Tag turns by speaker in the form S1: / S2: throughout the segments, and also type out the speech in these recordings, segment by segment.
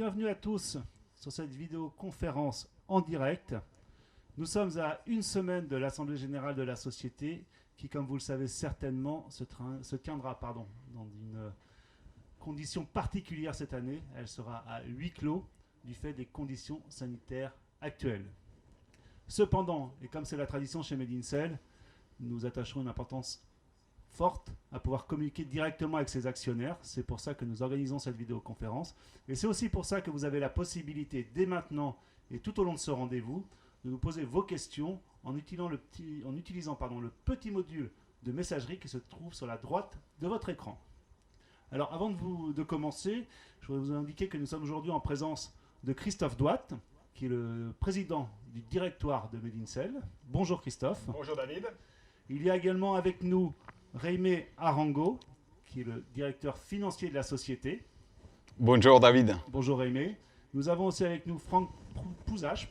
S1: bienvenue à tous sur cette vidéoconférence en direct. Nous sommes à une semaine de l'Assemblée Générale de la Société qui, comme vous le savez certainement, se tiendra dans une condition particulière cette année. Elle sera à huis clos du fait des conditions sanitaires actuelles. Cependant, et comme c'est la tradition chez Medincell, nous attacherons une importance forte à pouvoir communiquer directement avec ses actionnaires. C'est pour ça que nous organisons cette vidéoconférence. Et c'est aussi pour ça que vous avez la possibilité, dès maintenant et tout au long de ce rendez-vous, de nous poser vos questions en utilisant le petit module de messagerie qui se trouve sur la droite de votre écran. Alors, avant de commencer, je voudrais vous indiquer que nous sommes aujourd'hui en présence de Christophe Douat, qui est le président du directoire de Medincell. Bonjour Christophe.
S2: Bonjour David.
S1: Il y a également avec nous Jaime Arango, qui est le directeur financier de la société.
S3: Bonjour David.
S1: Bonjour Jaime. Nous avons aussi avec nous Franck Pouzache,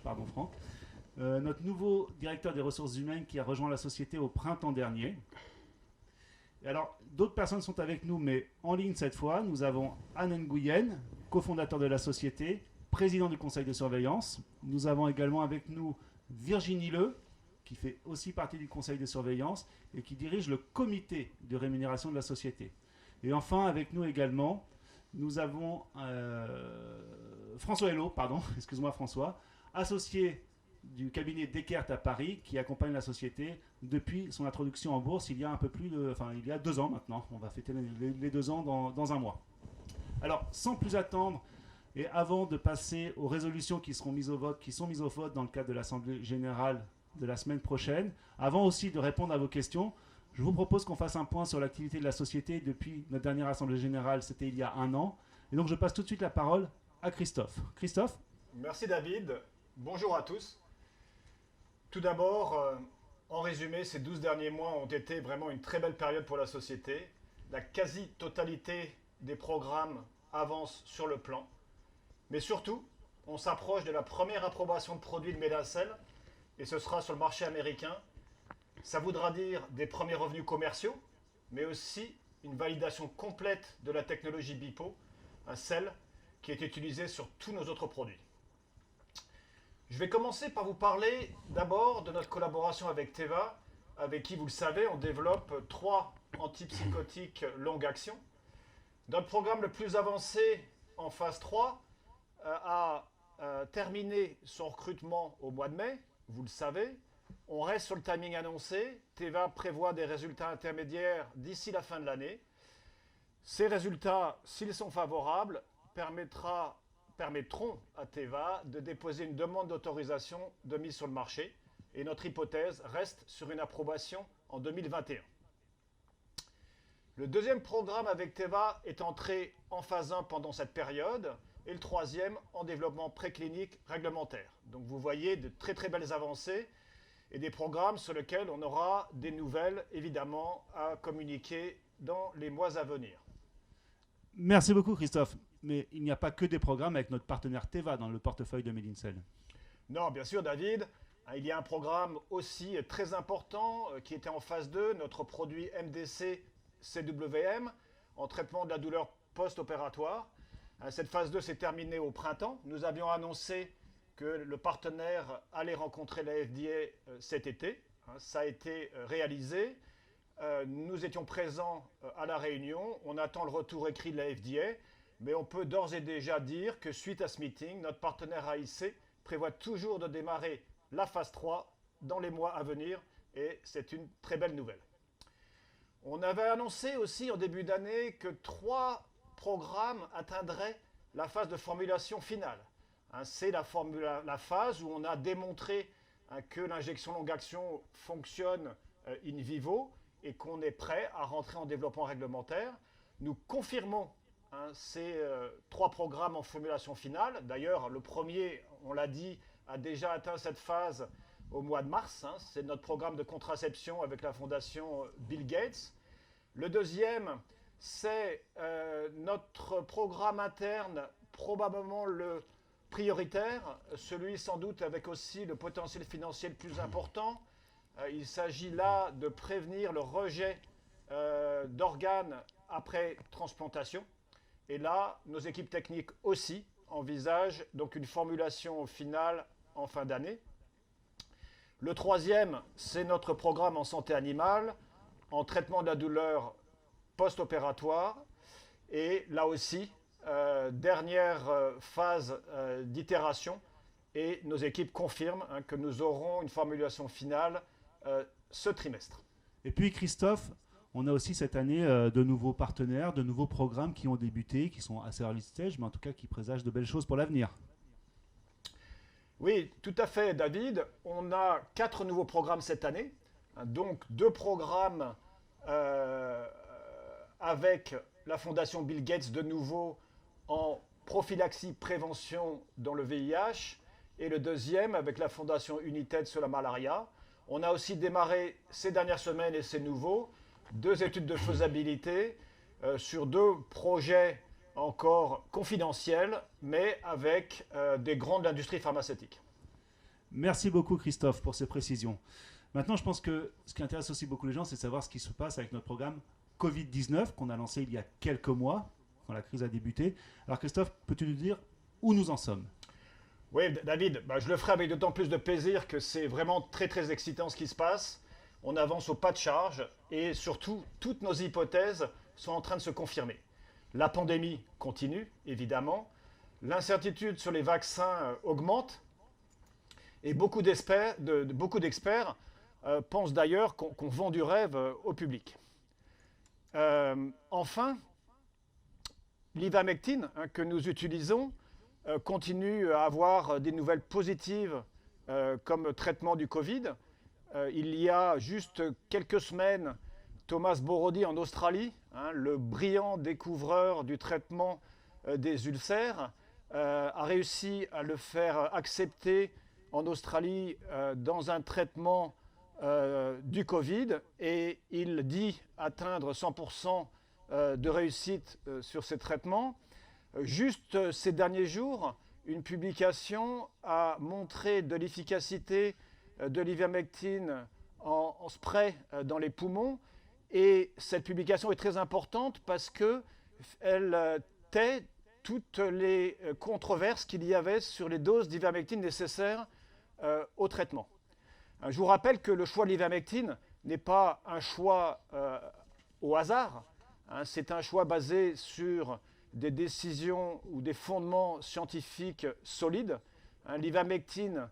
S1: notre nouveau directeur des ressources humaines qui a rejoint la société au printemps dernier. Et alors, d'autres personnes sont avec nous, mais en ligne cette fois. Nous avons Anne Nguyen, cofondateur de la société, président du conseil de surveillance. Nous avons également avec nous Virginie Le, qui fait aussi partie du conseil de surveillance et qui dirige le comité de rémunération de la société. Et enfin, avec nous également, nous avons François Hello, excuse-moi François, associé du cabinet Descartes à Paris, qui accompagne la société depuis son introduction en bourse il y a il y a 2 ans maintenant. On va fêter les 2 ans dans un mois. Alors, sans plus attendre, et avant de passer aux résolutions qui sont mises au vote dans le cadre de l'Assemblée Générale de la semaine prochaine, avant aussi de répondre à vos questions, je vous propose qu'on fasse un point sur l'activité de la société depuis notre dernière Assemblée Générale, c'était il y a 1 an. Et donc je passe tout de suite la parole à Christophe. Christophe ?
S2: Merci David. Bonjour à tous. Tout d'abord, en résumé, ces 12 derniers mois ont été vraiment une très belle période pour la société. La quasi-totalité des programmes avance sur le plan. Mais surtout, on s'approche de la première approbation de produits de Medincell, et ce sera sur le marché américain. Ça voudra dire des premiers revenus commerciaux, mais aussi une validation complète de la technologie BIPO, un sel qui est utilisé sur tous nos autres produits. Je vais commencer par vous parler d'abord de notre collaboration avec Teva, avec qui, vous le savez, on développe 3 antipsychotiques longue action. Notre programme le plus avancé en phase 3 a terminé son recrutement au mois de mai. Vous le savez, on reste sur le timing annoncé. Teva prévoit des résultats intermédiaires d'ici la fin de l'année. Ces résultats, s'ils sont favorables, permettront à Teva de déposer une demande d'autorisation de mise sur le marché. Et notre hypothèse reste sur une approbation en 2021. Le deuxième programme avec Teva est entré en phase 1 pendant cette période, et le troisième en développement préclinique réglementaire. Donc vous voyez de très très belles avancées et des programmes sur lesquels on aura des nouvelles évidemment à communiquer dans les mois à venir.
S1: Merci beaucoup Christophe. Mais il n'y a pas que des programmes avec notre partenaire Teva dans le portefeuille de Medincell.
S2: Non, bien sûr David. Il y a un programme aussi très important qui était en phase 2, notre produit MDC CWM en traitement de la douleur post-opératoire. Cette phase 2 s'est terminée au printemps. Nous avions annoncé que le partenaire allait rencontrer la FDA cet été. Ça a été réalisé. Nous étions présents à la réunion. On attend le retour écrit de la FDA. Mais on peut d'ores et déjà dire que suite à ce meeting, notre partenaire AIC prévoit toujours de démarrer la phase 3 dans les mois à venir. Et c'est une très belle nouvelle. On avait annoncé aussi en début d'année que 3 programme atteindrait la phase de formulation finale. C'est la phase où on a démontré que l'injection longue action fonctionne in vivo et qu'on est prêt à rentrer en développement réglementaire. Nous confirmons ces 3 programmes en formulation finale. D'ailleurs, le premier, on l'a dit, a déjà atteint cette phase au mois de mars. C'est notre programme de contraception avec la fondation Bill Gates. Le deuxième, c'est notre programme interne, probablement le prioritaire, celui sans doute avec aussi le potentiel financier le plus important. Il s'agit là de prévenir le rejet d'organes après transplantation. Et là, nos équipes techniques aussi, envisage donc une formulation finale en fin d'année. Le troisième, c'est notre programme en santé animale, en traitement de la douleur post-opératoire. Et là aussi, dernière phase d'itération. Et nos équipes confirment que nous aurons une formulation finale ce trimestre.
S1: Et puis Christophe, on a aussi cette année de nouveaux partenaires, de nouveaux programmes qui ont débuté, qui sont assez early stage, mais en tout cas qui présagent de belles choses pour l'avenir.
S2: Oui, tout à fait, David. On a 4 nouveaux programmes cette année. Donc 2 programmes avec la Fondation Bill Gates de nouveau en prophylaxie prévention dans le VIH et le deuxième avec la Fondation United sur la malaria. On a aussi démarré ces dernières semaines, et c'est nouveau, 2 études de faisabilité sur 2 projets encore confidentiels, mais avec des grandes industries pharmaceutiques.
S1: Merci beaucoup Christophe pour ces précisions. Maintenant, je pense que ce qui intéresse aussi beaucoup les gens, c'est de savoir ce qui se passe avec notre programme Covid-19 qu'on a lancé il y a quelques mois, quand la crise a débuté. Alors Christophe, peux-tu nous dire où nous en sommes ?
S2: Oui, David, je le ferai avec d'autant plus de plaisir que c'est vraiment très très excitant ce qui se passe. On avance au pas de charge et surtout, toutes nos hypothèses sont en train de se confirmer. La pandémie continue, évidemment. L'incertitude sur les vaccins augmente. Et beaucoup d'experts pensent d'ailleurs qu'on vend du rêve au public. Enfin, l'ivermectine que nous utilisons continue à avoir des nouvelles positives comme traitement du Covid. Il y a juste quelques semaines, Thomas Borody en Australie, le brillant découvreur du traitement des ulcères, a réussi à le faire accepter en Australie dans un traitement du Covid, et il dit atteindre 100% de réussite sur ces traitements. Juste ces derniers jours, une publication a montré de l'efficacité de l'ivermectine en spray dans les poumons, et cette publication est très importante parce qu'elle tait toutes les controverses qu'il y avait sur les doses d'ivermectine nécessaires au traitement. Je vous rappelle que le choix de l'ivermectine n'est pas un choix au hasard, c'est un choix basé sur des décisions ou des fondements scientifiques solides. L'ivermectine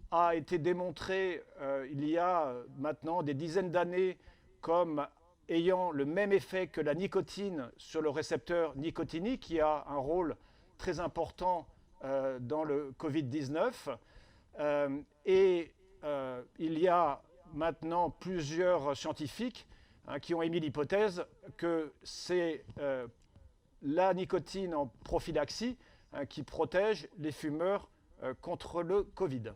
S2: a été démontré il y a maintenant des dizaines d'années comme ayant le même effet que la nicotine sur le récepteur nicotinique, qui a un rôle très important dans le Covid-19. Il y a maintenant plusieurs scientifiques qui ont émis l'hypothèse que c'est la nicotine en prophylaxie qui protège les fumeurs contre le Covid.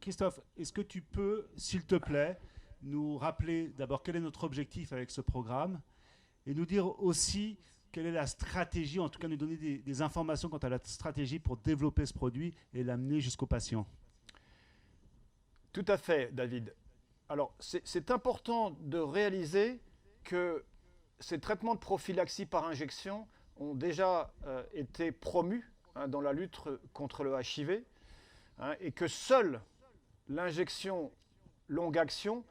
S1: Christophe, est-ce que tu peux, s'il te plaît, nous rappeler d'abord quel est notre objectif avec ce programme et nous dire aussi quelle est la stratégie, en tout cas nous donner des informations quant à la stratégie pour développer ce produit et l'amener jusqu'au patient.
S2: Tout à fait, David. Alors, c'est important de réaliser que ces traitements de prophylaxie par injection ont déjà été promus dans la lutte contre le HIV, et que seule l'injection longue action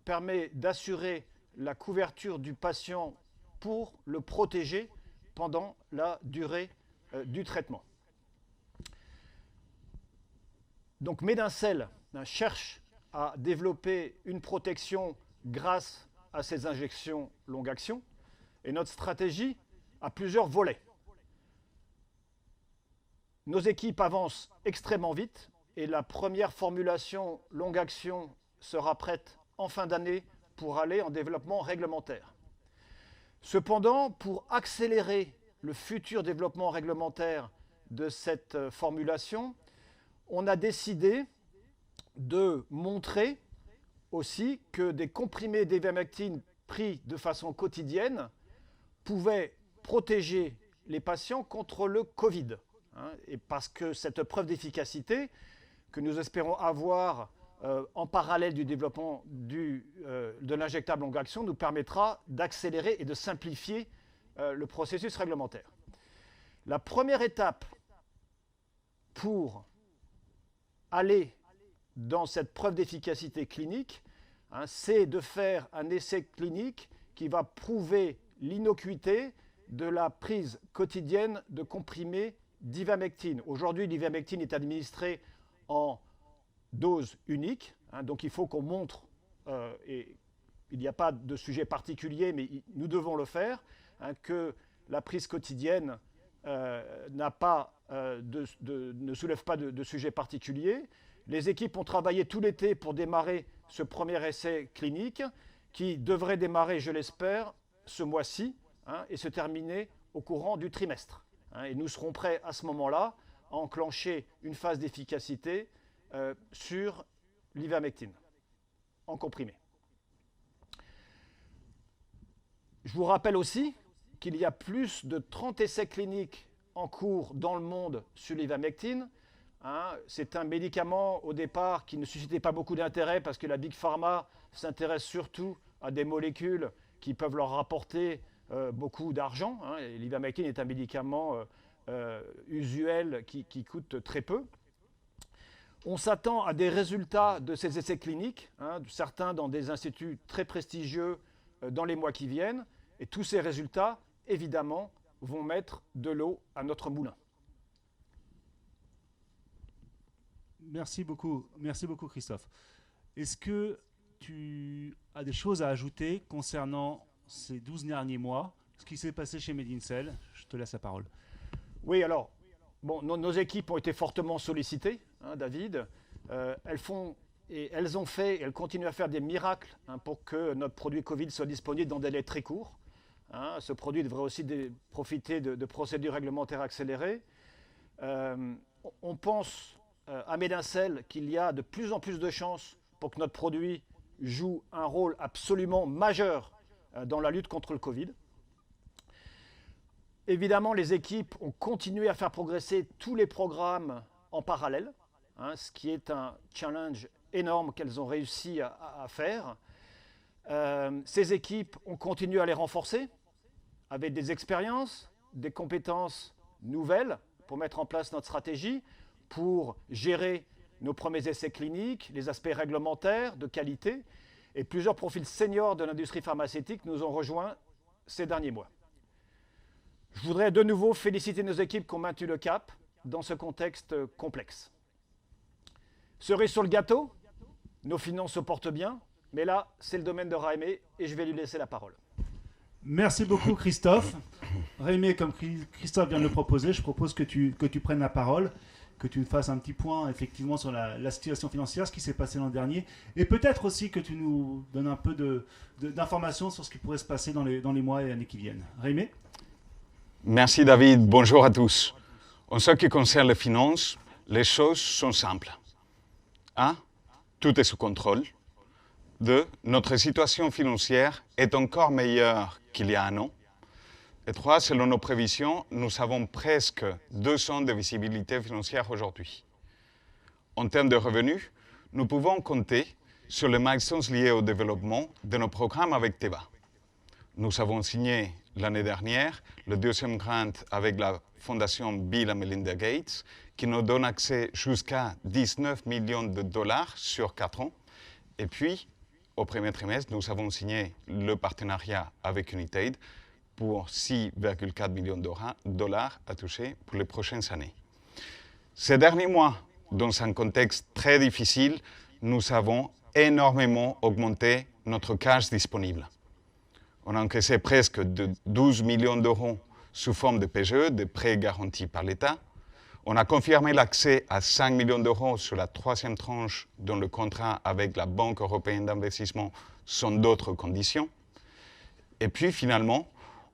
S2: permet d'assurer la couverture du patient pour le protéger pendant la durée du traitement. Donc Medincell cherche à développer une protection grâce à ces injections longue action, et notre stratégie a plusieurs volets. Nos équipes avancent extrêmement vite et la première formulation longue action sera prête en fin d'année pour aller en développement réglementaire. Cependant, pour accélérer le futur développement réglementaire de cette formulation, on a décidé de montrer aussi que des comprimés d'ivermectine pris de façon quotidienne pouvaient protéger les patients contre le Covid. Et parce que cette preuve d'efficacité que nous espérons avoir en parallèle du développement de l'injectable longue action nous permettra d'accélérer et de simplifier le processus réglementaire. La première étape pour aller dans cette preuve d'efficacité clinique, c'est de faire un essai clinique qui va prouver l'innocuité de la prise quotidienne de comprimés d'ivermectine. Aujourd'hui, l'ivermectine est administrée en dose unique, donc il faut qu'on montre, et il n'y a pas de sujet particulier, mais nous devons le faire, que la prise quotidienne ne soulève pas de sujet particulier. Les équipes ont travaillé tout l'été pour démarrer ce premier essai clinique qui devrait démarrer, je l'espère, ce mois-ci et se terminer au courant du trimestre. Et nous serons prêts à ce moment-là à enclencher une phase d'efficacité sur l'ivermectine en comprimé. Je vous rappelle aussi qu'il y a plus de 30 essais cliniques en cours dans le monde sur l'ivermectine. C'est un médicament au départ qui ne suscitait pas beaucoup d'intérêt parce que la Big Pharma s'intéresse surtout à des molécules qui peuvent leur rapporter beaucoup d'argent. L'ivermectine est un médicament usuel qui coûte très peu. On s'attend à des résultats de ces essais cliniques, certains dans des instituts très prestigieux dans les mois qui viennent. Et tous ces résultats, évidemment, vont mettre de l'eau à notre moulin.
S1: Merci beaucoup Christophe. Est-ce que tu as des choses à ajouter concernant ces 12 derniers mois, ce qui s'est passé chez Medincell? Je te laisse la parole.
S2: Oui, alors, nos équipes ont été fortement sollicitées, David. Elles continuent à faire des miracles pour que notre produit Covid soit disponible dans des délais très courts. Ce produit devrait aussi profiter de procédures réglementaires accélérées. On pense à Medincell qu'il y a de plus en plus de chances pour que notre produit joue un rôle absolument majeur dans la lutte contre le Covid. Évidemment, les équipes ont continué à faire progresser tous les programmes en parallèle, ce qui est un challenge énorme qu'elles ont réussi à faire. Ces équipes ont continué à les renforcer avec des expériences, des compétences nouvelles pour mettre en place notre stratégie, pour gérer nos premiers essais cliniques, les aspects réglementaires, de qualité. Et plusieurs profils seniors de l'industrie pharmaceutique nous ont rejoints ces derniers mois. Je voudrais de nouveau féliciter nos équipes qui ont maintenu le cap dans ce contexte complexe. Cerise sur le gâteau, nos finances se portent bien, mais là, c'est le domaine de Raimé et je vais lui laisser la parole.
S1: Merci beaucoup Christophe. Raimé, comme Christophe vient de le proposer, je propose que tu prennes la parole, que tu fasses un petit point effectivement sur la situation financière, ce qui s'est passé l'an dernier, et peut-être aussi que tu nous donnes un peu d'informations sur ce qui pourrait se passer dans les mois et années qui viennent. Raimé?
S3: Merci David, bonjour à tous. En ce qui concerne les finances, les choses sont simples. 1. Tout est sous contrôle. 2. Notre situation financière est encore meilleure qu'il y a un an. Et 3. Selon nos prévisions, nous avons presque 2 ans de visibilité financière aujourd'hui. En termes de revenus, nous pouvons compter sur les milestones liés au développement de nos programmes avec Teva. Nous avons signé l'année dernière le 2e grant avec la fondation Bill & Melinda Gates qui nous donne accès jusqu'à 19 millions de dollars sur 4 ans. Et puis, au premier trimestre, nous avons signé le partenariat avec Unitaid pour 6,4 millions de dollars à toucher pour les prochaines années. Ces derniers mois, dans un contexte très difficile, nous avons énormément augmenté notre cash disponible. On a encaissé presque de 12 millions d'euros sous forme de PGE, de prêts garantis par l'État. On a confirmé l'accès à 5 millions d'euros sur la 3e tranche dont le contrat avec la Banque européenne d'investissement sont d'autres conditions. Et puis finalement,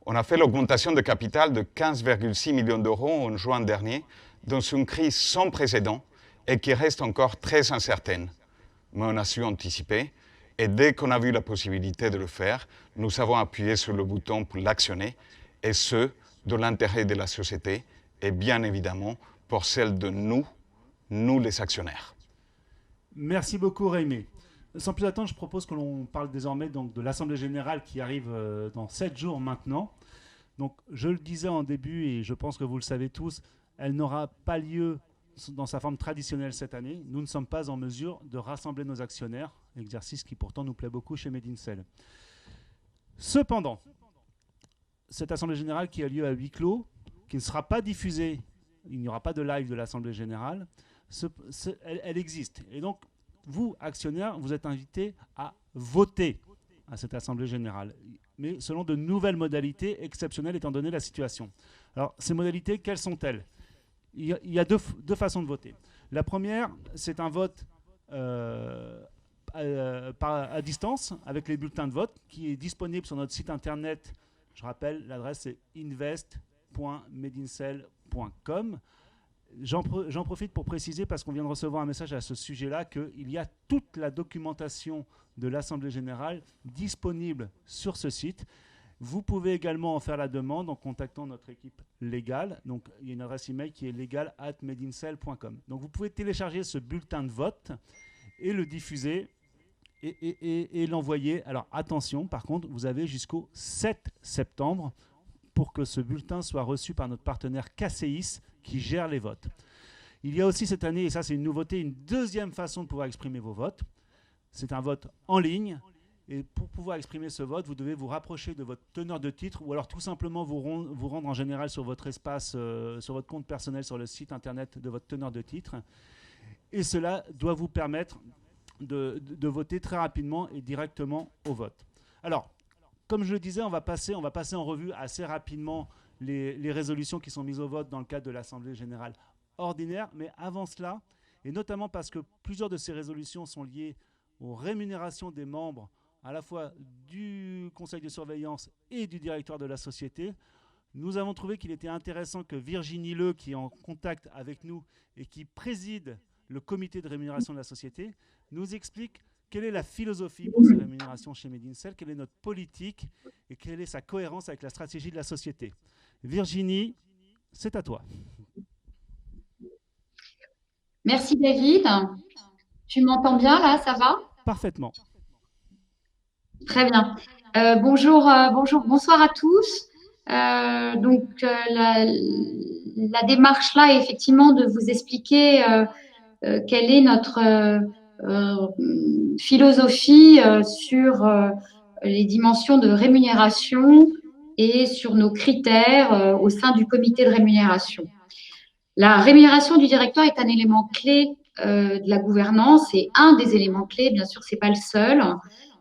S3: on a fait l'augmentation de capital de 15,6 millions d'euros en juin dernier dans une crise sans précédent et qui reste encore très incertaine. Mais on a su anticiper et dès qu'on a vu la possibilité de le faire, nous avons appuyé sur le bouton pour l'actionner et ce, de l'intérêt de la société et bien évidemment pour celle de nous les actionnaires.
S1: Merci beaucoup Raimé. Sans plus attendre, je propose que l'on parle désormais donc, de l'Assemblée Générale qui arrive dans 7 jours maintenant. Donc, je le disais en début, et je pense que vous le savez tous, elle n'aura pas lieu dans sa forme traditionnelle cette année. Nous ne sommes pas en mesure de rassembler nos actionnaires, exercice qui pourtant nous plaît beaucoup chez Medincell. Cependant, cette Assemblée Générale qui a lieu à huis clos, qui ne sera pas diffusée, il n'y aura pas de live de l'Assemblée Générale, elle existe. Et donc, vous, actionnaires, vous êtes invités à voter à cette Assemblée Générale, mais selon de nouvelles modalités exceptionnelles étant donné la situation. Alors, ces modalités, quelles sont-elles ? Il y a deux façons de voter. La première, c'est un vote à distance avec les bulletins de vote qui est disponible sur notre site internet. Je rappelle, l'adresse c'est invest.medincell.com. J'en profite pour préciser, parce qu'on vient de recevoir un message à ce sujet-là, qu'il y a toute la documentation de l'Assemblée Générale disponible sur ce site. Vous pouvez également en faire la demande en contactant notre équipe légale. Donc, il y a une adresse email qui est legal@medincell.com. Donc, vous pouvez télécharger ce bulletin de vote et le diffuser et l'envoyer. Alors, attention, par contre, vous avez jusqu'au 7 septembre pour que ce bulletin soit reçu par notre partenaire KCIS qui gère les votes. Il y a aussi cette année, et ça c'est une nouveauté, une deuxième façon de pouvoir exprimer vos votes. C'est un vote en ligne. Et pour pouvoir exprimer ce vote, vous devez vous rapprocher de votre teneur de titre ou alors tout simplement vous rendre en général sur votre espace, sur votre compte personnel sur le site internet de votre teneur de titre. Et cela doit vous permettre de voter très rapidement et directement au vote. Alors, comme je le disais, on va passer en revue assez rapidement les résolutions qui sont mises au vote dans le cadre de l'Assemblée Générale ordinaire. Mais avant cela, et notamment parce que plusieurs de ces résolutions sont liées aux rémunérations des membres à la fois du conseil de surveillance et du directoire de la société, nous avons trouvé qu'il était intéressant que Virginie Leu, qui est en contact avec nous et qui préside le comité de rémunération de la société, nous explique quelle est la philosophie pour ces rémunérations chez Medincell, quelle est notre politique et quelle est sa cohérence avec la stratégie de la société. Virginie, c'est à toi.
S4: Merci David. Tu m'entends bien là, ça va ?
S1: Parfaitement.
S4: Très bien. Bonsoir à tous. La démarche là est effectivement de vous expliquer quelle est notre philosophie sur les dimensions de rémunération et sur nos critères au sein du comité de rémunération. La rémunération du directeur est un élément clé de la gouvernance et un des éléments clés, bien sûr, c'est pas le seul.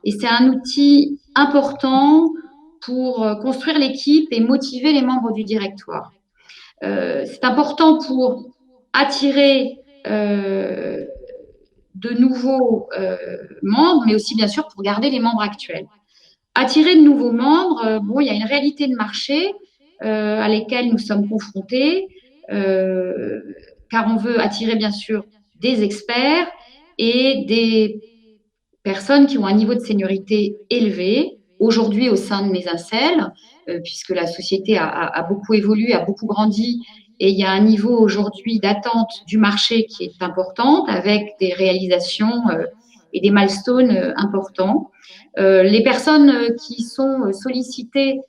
S4: Et c'est un outil important pour construire l'équipe et motiver les membres du directoire. C'est important pour attirer de nouveaux membres, mais aussi bien sûr pour garder les membres actuels. Attirer de nouveaux membres, il y a une réalité de marché à laquelle nous sommes confrontés, car on veut attirer bien sûr des experts et des personnes qui ont un niveau de seniorité élevé, aujourd'hui au sein de Medincell, puisque la société a beaucoup évolué, a beaucoup grandi, et il y a un niveau aujourd'hui d'attente du marché qui est important, avec des réalisations et des milestones importants. Les personnes qui sont sollicitées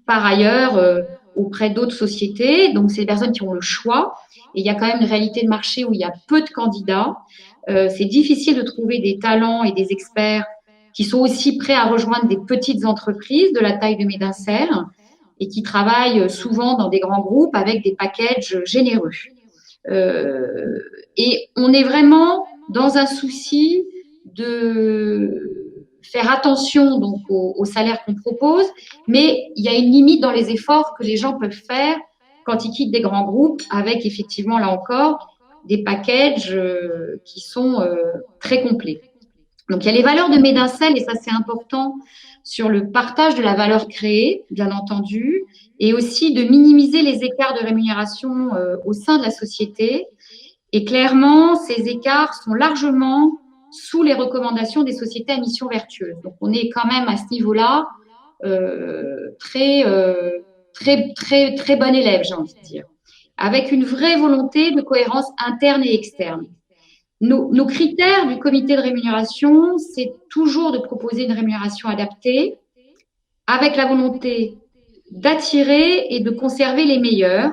S4: par ailleurs auprès d'autres sociétés, donc c'est des personnes qui ont le choix. Et il y a quand même une réalité de marché où il y a peu de candidats. C'est difficile de trouver des talents et des experts qui sont aussi prêts à rejoindre des petites entreprises de la taille de Medincell et qui travaillent souvent dans des grands groupes avec des packages généreux. Et on est vraiment dans un souci de faire attention donc au salaire qu'on propose, mais il y a une limite dans les efforts que les gens peuvent faire quand ils quittent des grands groupes, avec effectivement, là encore, des packages qui sont très complets. Donc, il y a les valeurs de Medincell, et ça, c'est important, sur le partage de la valeur créée, bien entendu, et aussi de minimiser les écarts de rémunération au sein de la société. Et clairement, ces écarts sont largement sous les recommandations des sociétés à mission vertueuse. Donc, on est quand même à ce niveau-là très bon élève, j'ai envie de dire, avec une vraie volonté de cohérence interne et externe. Nos critères du comité de rémunération, c'est toujours de proposer une rémunération adaptée, avec la volonté d'attirer et de conserver les meilleurs.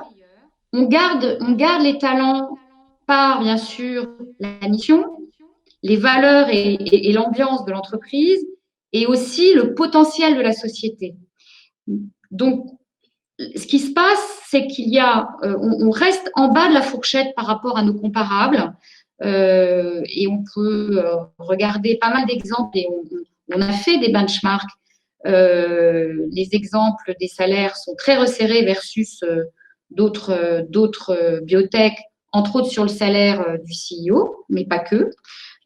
S4: On garde les talents par, bien sûr, la mission, les valeurs et l'ambiance de l'entreprise, et aussi le potentiel de la société. Donc, ce qui se passe, c'est qu'il y a, on reste en bas de la fourchette par rapport à nos comparables, et on peut regarder pas mal d'exemples, et on a fait des benchmarks. Les exemples des salaires sont très resserrés versus d'autres biotech, entre autres sur le salaire du CEO, mais pas que.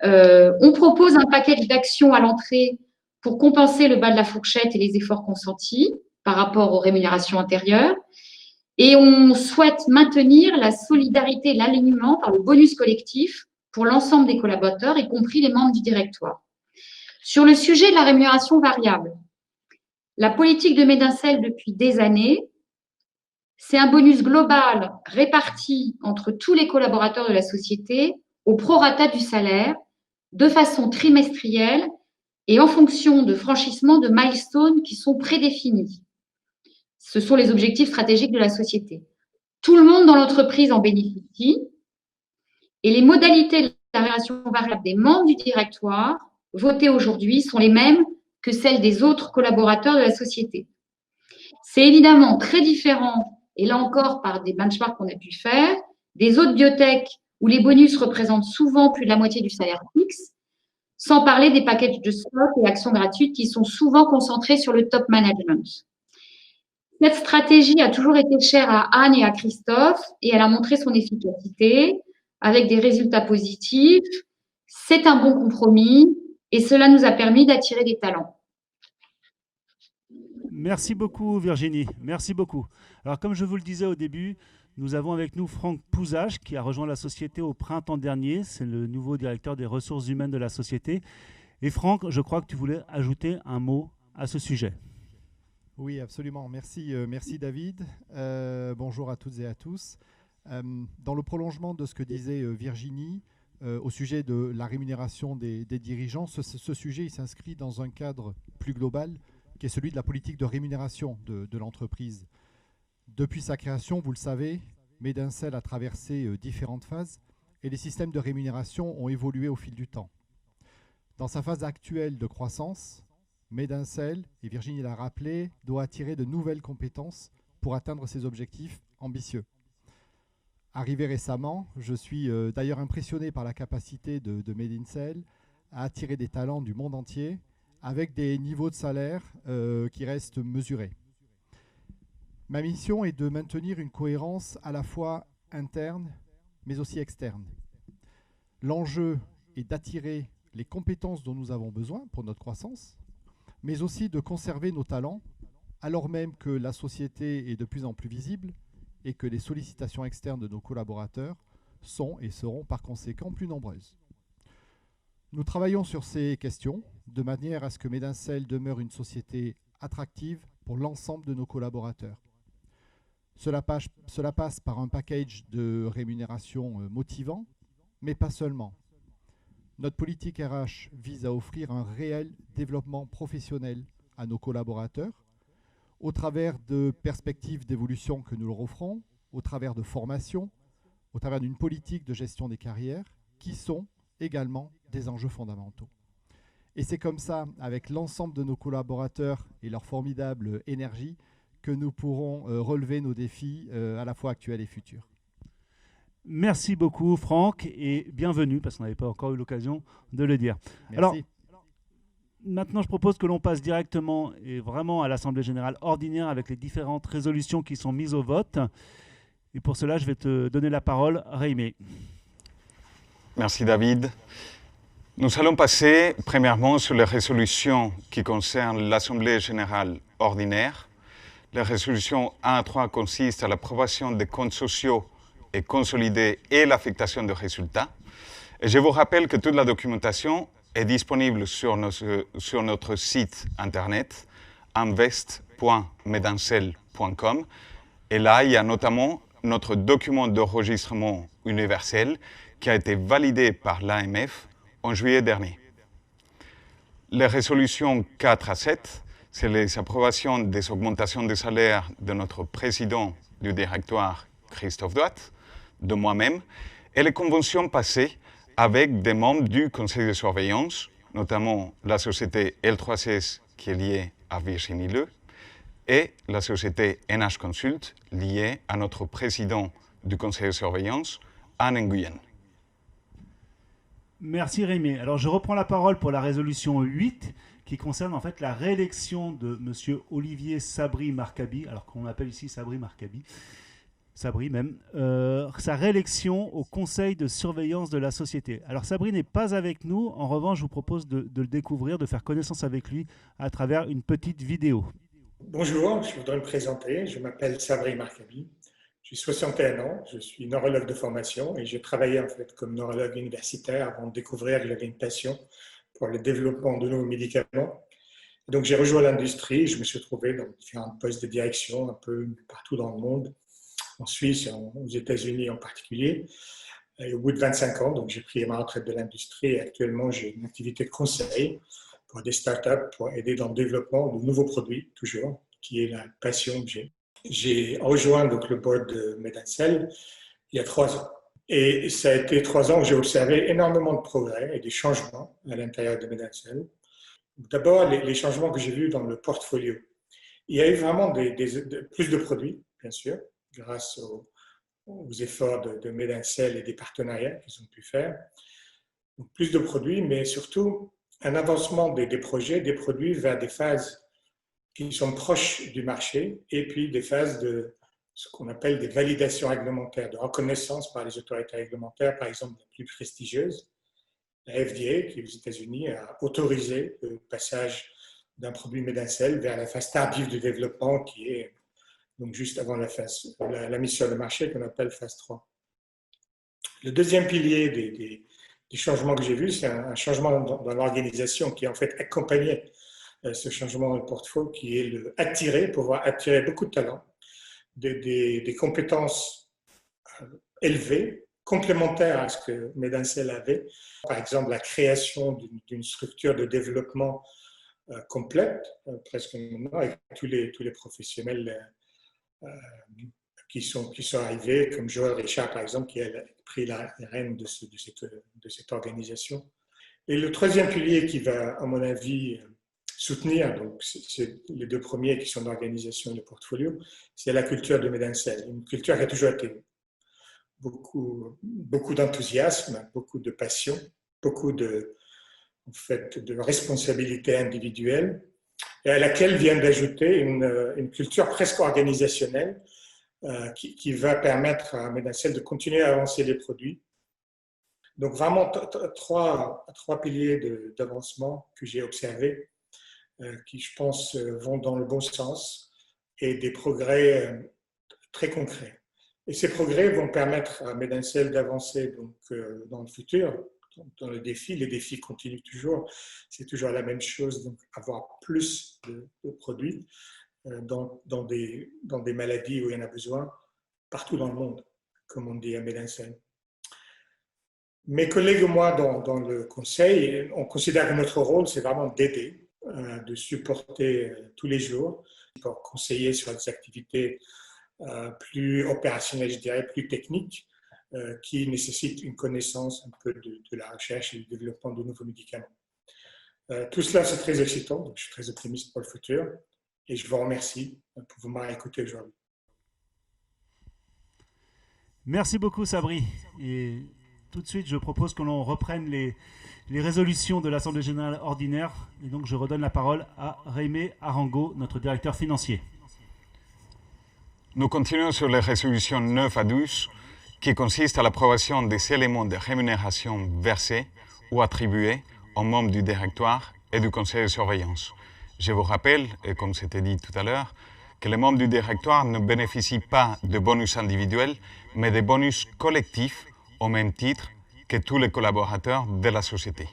S4: On propose un package d'actions à l'entrée pour compenser le bas de la fourchette et les efforts consentis par rapport aux rémunérations antérieures. Et on souhaite maintenir la solidarité et l'alignement par le bonus collectif pour l'ensemble des collaborateurs, y compris les membres du directoire. Sur le sujet de la rémunération variable, la politique de Medincell depuis des années, c'est un bonus global réparti entre tous les collaborateurs de la société au prorata du salaire, de façon trimestrielle et en fonction de franchissement de milestones qui sont prédéfinis. Ce sont les objectifs stratégiques de la société. Tout le monde dans l'entreprise en bénéficie et les modalités de la rémunération variable des membres du directoire votées aujourd'hui sont les mêmes que celles des autres collaborateurs de la société. C'est évidemment très différent, et là encore par des benchmarks qu'on a pu faire, des autres biotech où les bonus représentent souvent plus de la moitié du salaire fixe, sans parler des packages de stock et actions gratuites qui sont souvent concentrés sur le top management. Cette stratégie a toujours été chère à Anne et à Christophe et elle a montré son efficacité avec des résultats positifs. C'est un bon compromis et cela nous a permis d'attirer des talents.
S1: Merci beaucoup Virginie, merci beaucoup. Alors comme je vous le disais au début, nous avons avec nous Franck Pouzage qui a rejoint la société au printemps dernier. C'est le nouveau directeur des ressources humaines de la société. Et Franck, je crois que tu voulais ajouter un mot à ce sujet.
S5: Oui, absolument. Merci, merci David. Bonjour à toutes et à tous. Dans le prolongement de ce que disait Virginie au sujet de la rémunération des dirigeants, ce sujet il s'inscrit dans un cadre plus global qui est celui de la politique de rémunération de l'entreprise. Depuis sa création, vous le savez, Medincell a traversé différentes phases et les systèmes de rémunération ont évolué au fil du temps. Dans sa phase actuelle de croissance, Medincell, et Virginie l'a rappelé, doit attirer de nouvelles compétences pour atteindre ses objectifs ambitieux. Arrivé récemment, je suis d'ailleurs impressionné par la capacité de Medincell à attirer des talents du monde entier avec des niveaux de salaire qui restent mesurés. Ma mission est de maintenir une cohérence à la fois interne mais aussi externe. L'enjeu est d'attirer les compétences dont nous avons besoin pour notre croissance, mais aussi de conserver nos talents, alors même que la société est de plus en plus visible et que les sollicitations externes de nos collaborateurs sont et seront par conséquent plus nombreuses. Nous travaillons sur ces questions de manière à ce que Medincell demeure une société attractive pour l'ensemble de nos collaborateurs. Cela passe par un package de rémunération motivant, mais pas seulement. Notre politique RH vise à offrir un réel développement professionnel à nos collaborateurs au travers de perspectives d'évolution que nous leur offrons, au travers de formations, au travers d'une politique de gestion des carrières qui sont également des enjeux fondamentaux. Et c'est comme ça, avec l'ensemble de nos collaborateurs et leur formidable énergie, que nous pourrons relever nos défis à la fois actuels et futurs.
S1: Merci beaucoup Franck et bienvenue parce qu'on n'avait pas encore eu l'occasion de le dire.
S5: Merci.
S1: Alors, maintenant je propose que l'on passe directement et vraiment à l'Assemblée Générale ordinaire avec les différentes résolutions qui sont mises au vote. Et pour cela, je vais te donner la parole, Réimé.
S3: Merci David. Nous allons passer premièrement sur les résolutions qui concernent l'Assemblée Générale ordinaire. La résolution 1 à 3 consiste à l'approbation des comptes sociaux et consolidés et l'affectation de résultats. Et je vous rappelle que toute la documentation est disponible sur notre site internet invest.medincell.com. Et là, il y a notamment notre document d'enregistrement universel qui a été validé par l'AMF en juillet dernier. Les résolutions 4 à 7 c'est les approbations des augmentations de salaire de notre président du directoire, Christophe Douat, de moi-même, et les conventions passées avec des membres du conseil de surveillance, notamment la société L3S qui est liée à Virginie Leu, et la société NH Consult liée à notre président du conseil de surveillance, Anne Nguyen.
S1: Merci Rémi. Alors je reprends la parole pour la résolution 8 qui concerne en fait la réélection de M. Olivier Sabri Markabi, alors qu'on appelle ici Sabri Markabi, Sabri même, sa réélection au conseil de surveillance de la société. Alors Sabri n'est pas avec nous, en revanche je vous propose de le découvrir, de faire connaissance avec lui à travers une petite vidéo.
S6: Bonjour, je voudrais me présenter, je m'appelle Sabri Markabi, j'ai 61 ans, je suis neurologue de formation et j'ai travaillé en fait comme neurologue universitaire avant de découvrir que j'avais une passion pour le développement de nouveaux médicaments. Donc j'ai rejoint l'industrie, je me suis retrouvé dans différents postes de direction un peu partout dans le monde, en Suisse, aux États-Unis en particulier. Et au bout de 25 ans, donc j'ai pris ma retraite de l'industrie et actuellement j'ai une activité de conseil pour des startups pour aider dans le développement de nouveaux produits, toujours, qui est la passion que j'ai. J'ai rejoint donc, le board de Medancel il y a 3 ans. Et ça a été 3 ans où j'ai observé énormément de progrès et des changements à l'intérieur de Medancel. D'abord, les changements que j'ai vus dans le portfolio. Il y a eu vraiment plus de produits, bien sûr, grâce aux efforts de Medancel et des partenariats qu'ils ont pu faire. Donc, plus de produits, mais surtout un avancement des projets, des produits vers des phases qui sont proches du marché et puis des phases de ce qu'on appelle des validations réglementaires, de reconnaissance par les autorités réglementaires, par exemple la plus prestigieuse, la FDA, qui aux États-Unis a autorisé le passage d'un produit Medancel vers la phase tardive du développement qui est donc juste avant la mise sur le marché qu'on appelle phase 3. Le deuxième pilier des changements que j'ai vus, c'est un changement dans l'organisation qui en fait accompagnait ce changement dans le portfolio, qui est pouvoir attirer beaucoup de talents, des compétences élevées, complémentaires à ce que Medancel avait. Par exemple, la création d'une structure de développement complète, presque maintenant, avec tous les professionnels qui sont arrivés, comme Joël Richard, par exemple, qui a pris la rêne de cette organisation. Et le troisième pilier qui va, à mon avis, soutenir, donc c'est les 2 premiers qui sont l'organisation et le portfolio, c'est la culture de Medancel. Une culture qui a toujours été beaucoup d'enthousiasme, beaucoup de passion, beaucoup de responsabilité individuelle, et à laquelle vient d'ajouter une culture presque organisationnelle qui va permettre à Medancel de continuer à avancer les produits. Donc vraiment 3 piliers d'avancement que j'ai observés qui, je pense, vont dans le bon sens et des progrès très concrets. Et ces progrès vont permettre à Medancel d'avancer donc, dans le futur, dans le défi. Les défis continuent toujours. C'est toujours la même chose, donc avoir plus de produits dans des maladies où il y en a besoin, partout dans le monde, comme on dit à Medancel. Mes collègues et moi dans le conseil, on considère que notre rôle, c'est vraiment d'aider, de supporter tous les jours, pour conseiller sur des activités plus opérationnelles, je dirais, plus techniques, qui nécessitent une connaissance un peu de la recherche et du développement de nouveaux médicaments. Tout cela, c'est très excitant, donc je suis très optimiste pour le futur et je vous remercie pour m'avoir écouté aujourd'hui.
S1: Merci beaucoup Sabri. Et tout de suite, je propose que l'on reprenne les résolutions de l'Assemblée générale ordinaire. Et donc, je redonne la parole à Rémi Arango, notre directeur financier.
S3: Nous continuons sur les résolutions 9 à 12 qui consistent à l'approbation des éléments de rémunération versés ou attribués aux membres du directoire et du conseil de surveillance. Je vous rappelle, et comme c'était dit tout à l'heure, que les membres du directoire ne bénéficient pas de bonus individuels, mais de bonus collectifs au même titre que tous les collaborateurs de la société.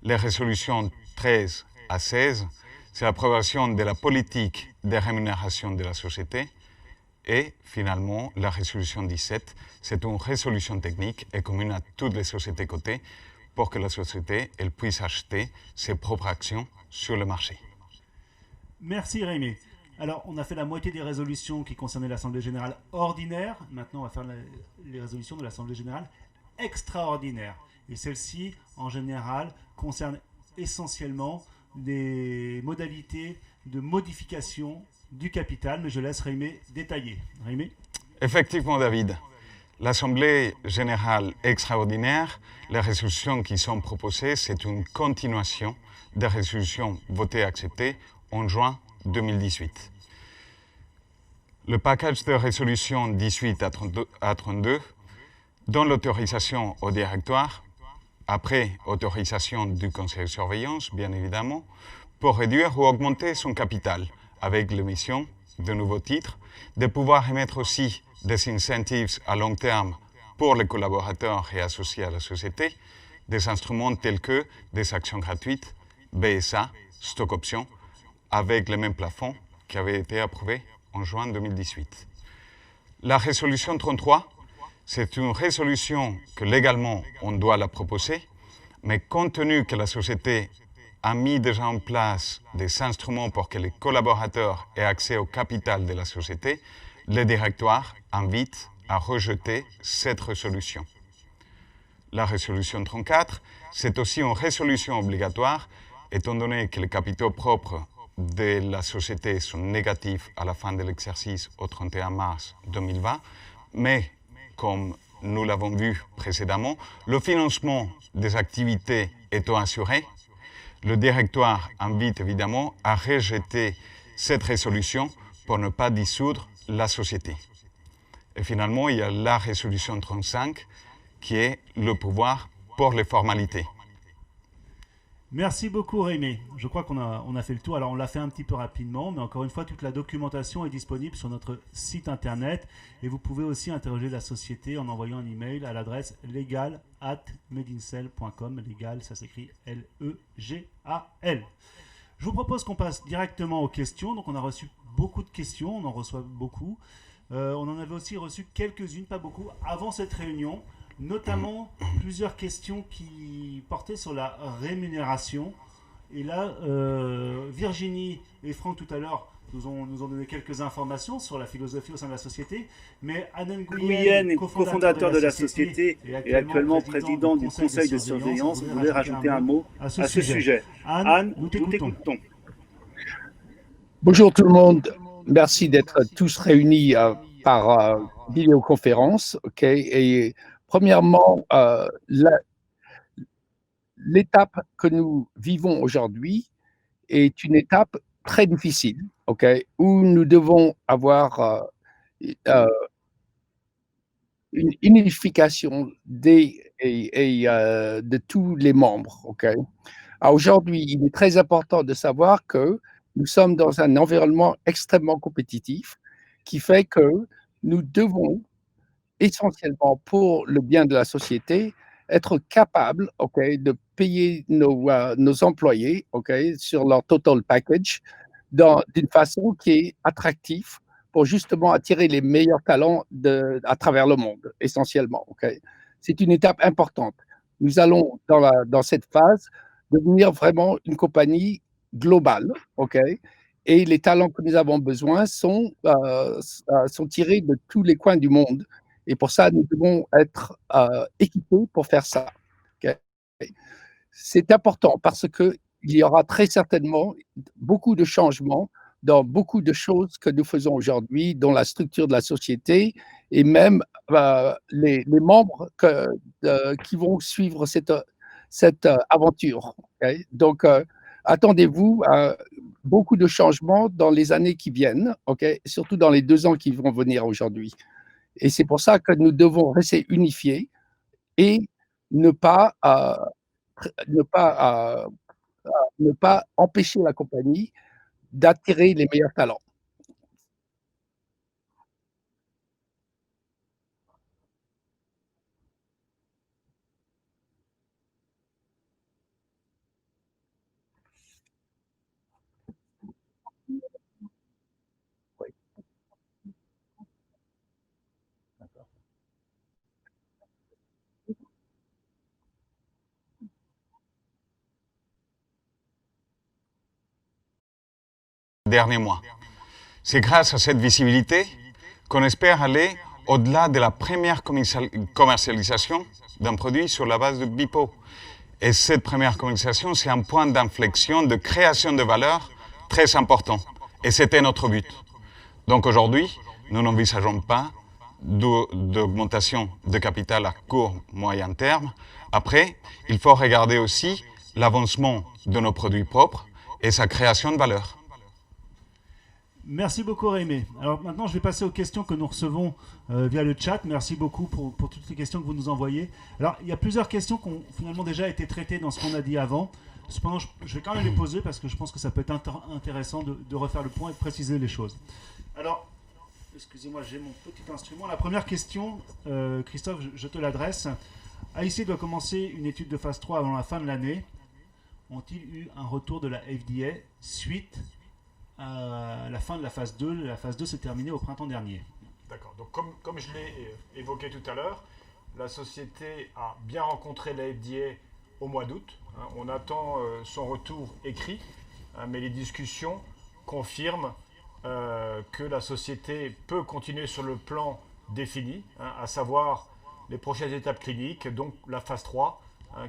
S3: Les résolutions 13 à 16, c'est l'approbation de la politique de rémunération de la société. Et finalement, la résolution 17, c'est une résolution technique et commune à toutes les sociétés cotées pour que la société elle puisse acheter ses propres actions sur le marché.
S1: Merci Rémi. Alors, on a fait la moitié des résolutions qui concernaient l'Assemblée générale ordinaire. Maintenant, on va faire les résolutions de l'Assemblée générale extraordinaire. Et celles-ci, en général, concernent essentiellement les modalités de modification du capital. Mais je laisse Rémi détailler. Rémi?
S3: Effectivement, David. L'Assemblée générale extraordinaire, les résolutions qui sont proposées, c'est une continuation des résolutions votées et acceptées en juin 2018. Le package de résolutions 18 à 32 donne l'autorisation au directoire, après autorisation du conseil de surveillance, bien évidemment, pour réduire ou augmenter son capital avec l'émission de nouveaux titres, de pouvoir émettre aussi des incentives à long terme pour les collaborateurs et associés à la société, des instruments tels que des actions gratuites, BSA, stock options, avec les mêmes plafonds qui avaient été approuvés en juin 2018. La résolution 33, c'est une résolution que légalement on doit la proposer, mais compte tenu que la société a mis déjà en place des instruments pour que les collaborateurs aient accès au capital de la société, le directoire invite à rejeter cette résolution. La résolution 34, c'est aussi une résolution obligatoire, étant donné que les capitaux propres de la société sont négatifs à la fin de l'exercice au 31 mars 2020, mais comme nous l'avons vu précédemment, le financement des activités étant assuré, le directoire invite évidemment à rejeter cette résolution pour ne pas dissoudre la société. Et finalement, il y a la résolution 35 qui est le pouvoir pour les formalités.
S1: Merci beaucoup Rémi. Je crois on a fait le tour. Alors on l'a fait un petit peu rapidement, mais encore une fois, toute la documentation est disponible sur notre site internet et vous pouvez aussi interroger la société en envoyant un email à l'adresse legal@medincell.com. Legal, ça s'écrit Legal. Je vous propose qu'on passe directement aux questions. Donc on a reçu beaucoup de questions, on en reçoit beaucoup. On en avait aussi reçu quelques-unes, pas beaucoup, avant cette réunion, notamment plusieurs questions qui portaient sur la rémunération. Et là, Virginie et Franck tout à l'heure nous ont donné quelques informations sur la philosophie au sein de la société, mais Anne Nguyen, cofondateur de la société et actuellement président du conseil de surveillance, voulait rajouter un mot à ce sujet. Anne, nous t'écoutons.
S7: Bonjour tout le monde, merci d'être tous réunis par vidéoconférence. Et premièrement, l'étape que nous vivons aujourd'hui est une étape très difficile, où nous devons avoir une unification de tous les membres. Alors aujourd'hui, il est très important de savoir que nous sommes dans un environnement extrêmement compétitif qui fait que nous devons essentiellement pour le bien de la société être capables de payer nos employés sur leur total package d'une façon qui est attractive pour justement attirer les meilleurs talents à travers le monde, essentiellement. C'est une étape importante. Nous allons, dans cette phase, devenir vraiment une compagnie globale, et les talents que nous avons besoin sont tirés de tous les coins du monde. Et pour ça, nous devons être équipés pour faire ça. C'est important parce qu'il y aura très certainement beaucoup de changements dans beaucoup de choses que nous faisons aujourd'hui, dans la structure de la société et même les membres qui vont suivre cette aventure. Donc, attendez-vous à beaucoup de changements dans les années qui viennent, surtout dans les 2 ans qui vont venir aujourd'hui. Et c'est pour ça que nous devons rester unifiés et ne pas empêcher la compagnie d'attirer les meilleurs talents.
S3: derniers mois. C'est grâce à cette visibilité qu'on espère aller au-delà de la première commercialisation d'un produit sur la base de BIPO. Et cette première commercialisation, c'est un point d'inflexion de création de valeur très important. Et c'était notre but. Donc aujourd'hui, nous n'envisageons pas d'augmentation de capital à court, moyen terme. Après, il faut regarder aussi l'avancement de nos produits propres et sa création de valeur.
S1: Merci beaucoup Rémi. Alors maintenant je vais passer aux questions que nous recevons via le chat. Merci beaucoup pour toutes les questions que vous nous envoyez. Alors il y a plusieurs questions qui ont finalement déjà été traitées dans ce qu'on a dit avant. Cependant je vais quand même les poser parce que je pense que ça peut être intéressant de refaire le point et de préciser les choses. Alors, excusez-moi, j'ai mon petit instrument. La première question, Christophe, je te l'adresse. AIC doit commencer une étude de phase 3 avant la fin de l'année. Ont-ils eu un retour de la FDA suite à la fin de la phase 2? La phase 2 s'est terminée au printemps dernier.
S2: D'accord. Donc, comme je l'ai évoqué tout à l'heure, la société a bien rencontré la FDA au mois d'août. On attend son retour écrit, mais les discussions confirment que la société peut continuer sur le plan défini, à savoir les prochaines étapes cliniques, donc la phase 3,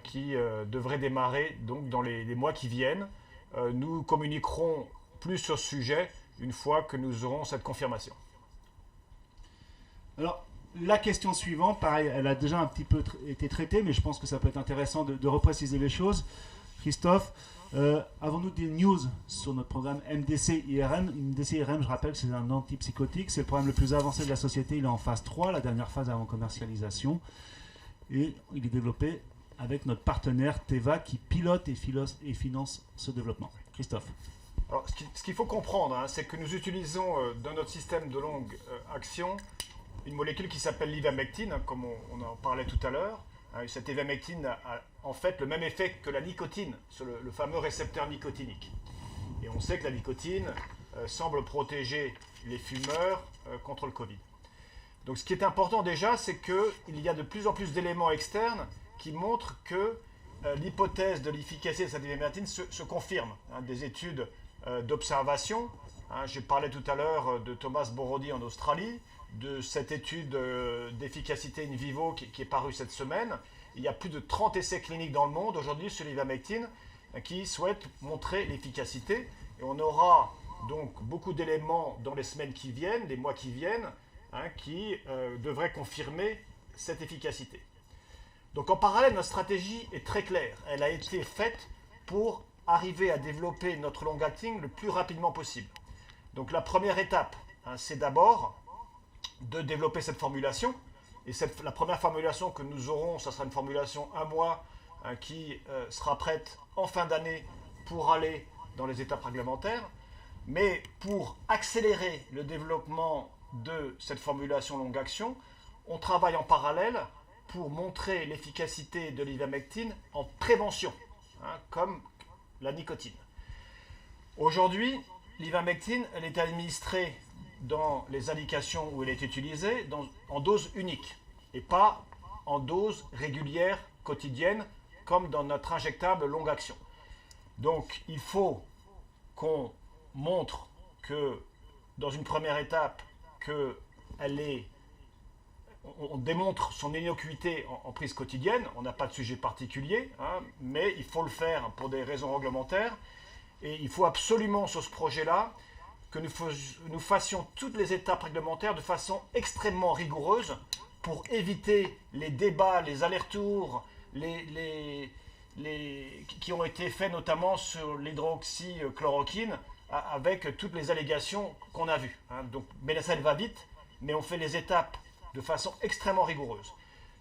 S2: qui devrait démarrer donc, dans les mois qui viennent. Nous communiquerons plus sur ce sujet une fois que nous aurons cette confirmation.
S1: Alors, la question suivante, pareil, elle a déjà un petit peu été traitée, mais je pense que ça peut être intéressant de repréciser les choses. Christophe, avons-nous des news sur notre programme MDC-IRM? MDC-IRM, je rappelle que c'est un antipsychotique, c'est le programme le plus avancé de la société, il est en phase 3, la dernière phase avant commercialisation, et il est développé avec notre partenaire Teva qui pilote et finance ce développement. Christophe.
S2: Alors, ce qu'il faut comprendre, c'est que nous utilisons dans notre système de longue action une molécule qui s'appelle l'ivermectine, comme on en parlait tout à l'heure. Cette ivermectine a en fait le même effet que la nicotine sur le fameux récepteur nicotinique. Et on sait que la nicotine semble protéger les fumeurs contre le Covid. Donc ce qui est important déjà, c'est qu'il y a de plus en plus d'éléments externes qui montrent que l'hypothèse de l'efficacité de cette ivermectine se confirme. Des études d'observation, j'ai parlé tout à l'heure de Thomas Borody en Australie, de cette étude d'efficacité in vivo qui est parue cette semaine. Il y a plus de 30 essais cliniques dans le monde aujourd'hui sur l'ivermectine qui souhaitent montrer l'efficacité. Et on aura donc beaucoup d'éléments dans les semaines qui viennent, les mois qui viennent, qui devraient confirmer cette efficacité. Donc en parallèle, notre stratégie est très claire. Elle a été faite pour arriver à développer notre long-acting le plus rapidement possible. Donc la première étape, c'est d'abord de développer cette formulation. Et la première formulation que nous aurons, ça sera une formulation 1 mois qui sera prête en fin d'année pour aller dans les étapes réglementaires. Mais pour accélérer le développement de cette formulation longue action, on travaille en parallèle pour montrer l'efficacité de l'ivermectine en prévention, comme la nicotine. Aujourd'hui, l'ivermectine, elle est administrée dans les indications où elle est utilisée en dose unique et pas en dose régulière quotidienne comme dans notre injectable longue action. Donc il faut qu'on montre que dans une première étape on démontre son innocuité en prise quotidienne. On n'a pas de sujet particulier, mais il faut le faire pour des raisons réglementaires et il faut absolument sur ce projet-là que nous fassions toutes les étapes réglementaires de façon extrêmement rigoureuse pour éviter les débats, les allers-retours qui ont été faits notamment sur l'hydroxychloroquine avec toutes les allégations qu'on a vues. Donc Benessel va vite, mais on fait les étapes de façon extrêmement rigoureuse.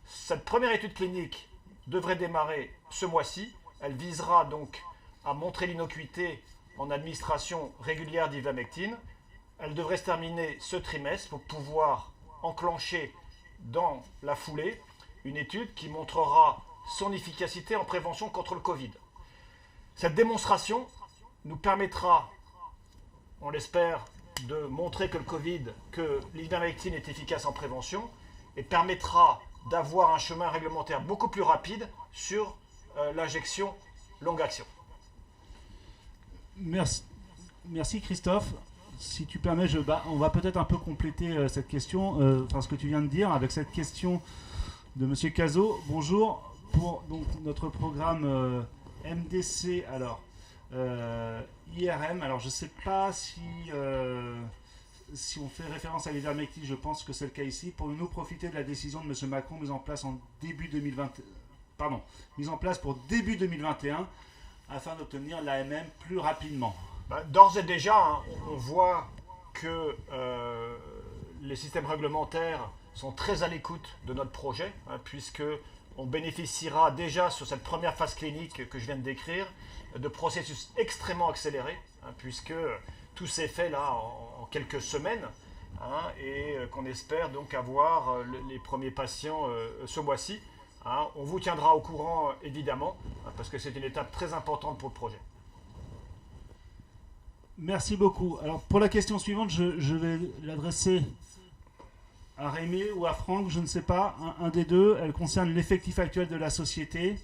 S2: Cette première étude clinique devrait démarrer ce mois-ci. Elle visera donc à montrer l'innocuité en administration régulière d'ivermectine. Elle devrait se terminer ce trimestre pour pouvoir enclencher dans la foulée une étude qui montrera son efficacité en prévention contre le Covid. Cette démonstration nous permettra, on l'espère, de montrer que l'ivermectine est efficace en prévention et permettra d'avoir un chemin réglementaire beaucoup plus rapide sur l'injection longue action.
S1: merci Christophe. Si tu permets, on va peut-être un peu compléter cette question, ce que tu viens de dire, avec cette question de Monsieur Cazot. Bonjour. Pour donc, notre programme MDC, alors IRM, alors je ne sais pas si on fait référence à l'ivermectine, je pense que c'est le cas ici. Pourrions-nous profiter de la décision de M. Macron mise en place pour début 2021 afin d'obtenir l'AMM plus rapidement?
S2: D'ores et déjà, on voit que les systèmes réglementaires sont très à l'écoute de notre projet, puisque on bénéficiera déjà sur cette première phase clinique que je viens de décrire de processus extrêmement accélérés, puisque tout s'est fait là en quelques semaines, et qu'on espère donc avoir les premiers patients ce mois-ci. On vous tiendra au courant évidemment, parce que c'est une étape très importante pour le projet.
S1: Merci beaucoup. Alors pour la question suivante, je vais l'adresser à Rémi ou à Franck, je ne sais pas, un des deux. Elle concerne l'effectif actuel de la société,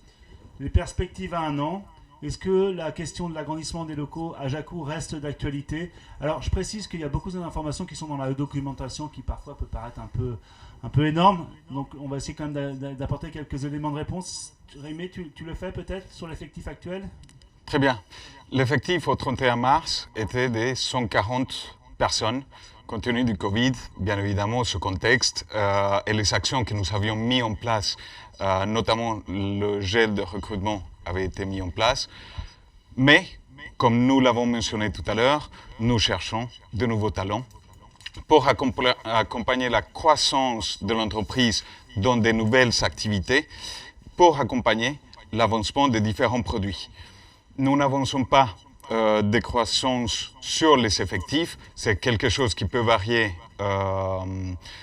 S1: les perspectives à 1 an. Est-ce que la question de l'agrandissement des locaux à Jacou reste d'actualité? Alors je précise qu'il y a beaucoup d'informations qui sont dans la documentation qui parfois peut paraître un peu énorme. Donc on va essayer quand même d'apporter quelques éléments de réponse. Rémi, tu le fais peut-être sur l'effectif actuel?
S3: Très bien. L'effectif au 31 mars était de 140 personnes. Compte tenu du Covid, bien évidemment, ce contexte et les actions que nous avions mis en place, notamment le gel de recrutement avait été mis en place. Mais, comme nous l'avons mentionné tout à l'heure, nous cherchons de nouveaux talents pour accompagner la croissance de l'entreprise dans de nouvelles activités, pour accompagner l'avancement des différents produits. Nous n'avançons pas de croissance sur les effectifs, c'est quelque chose qui peut varier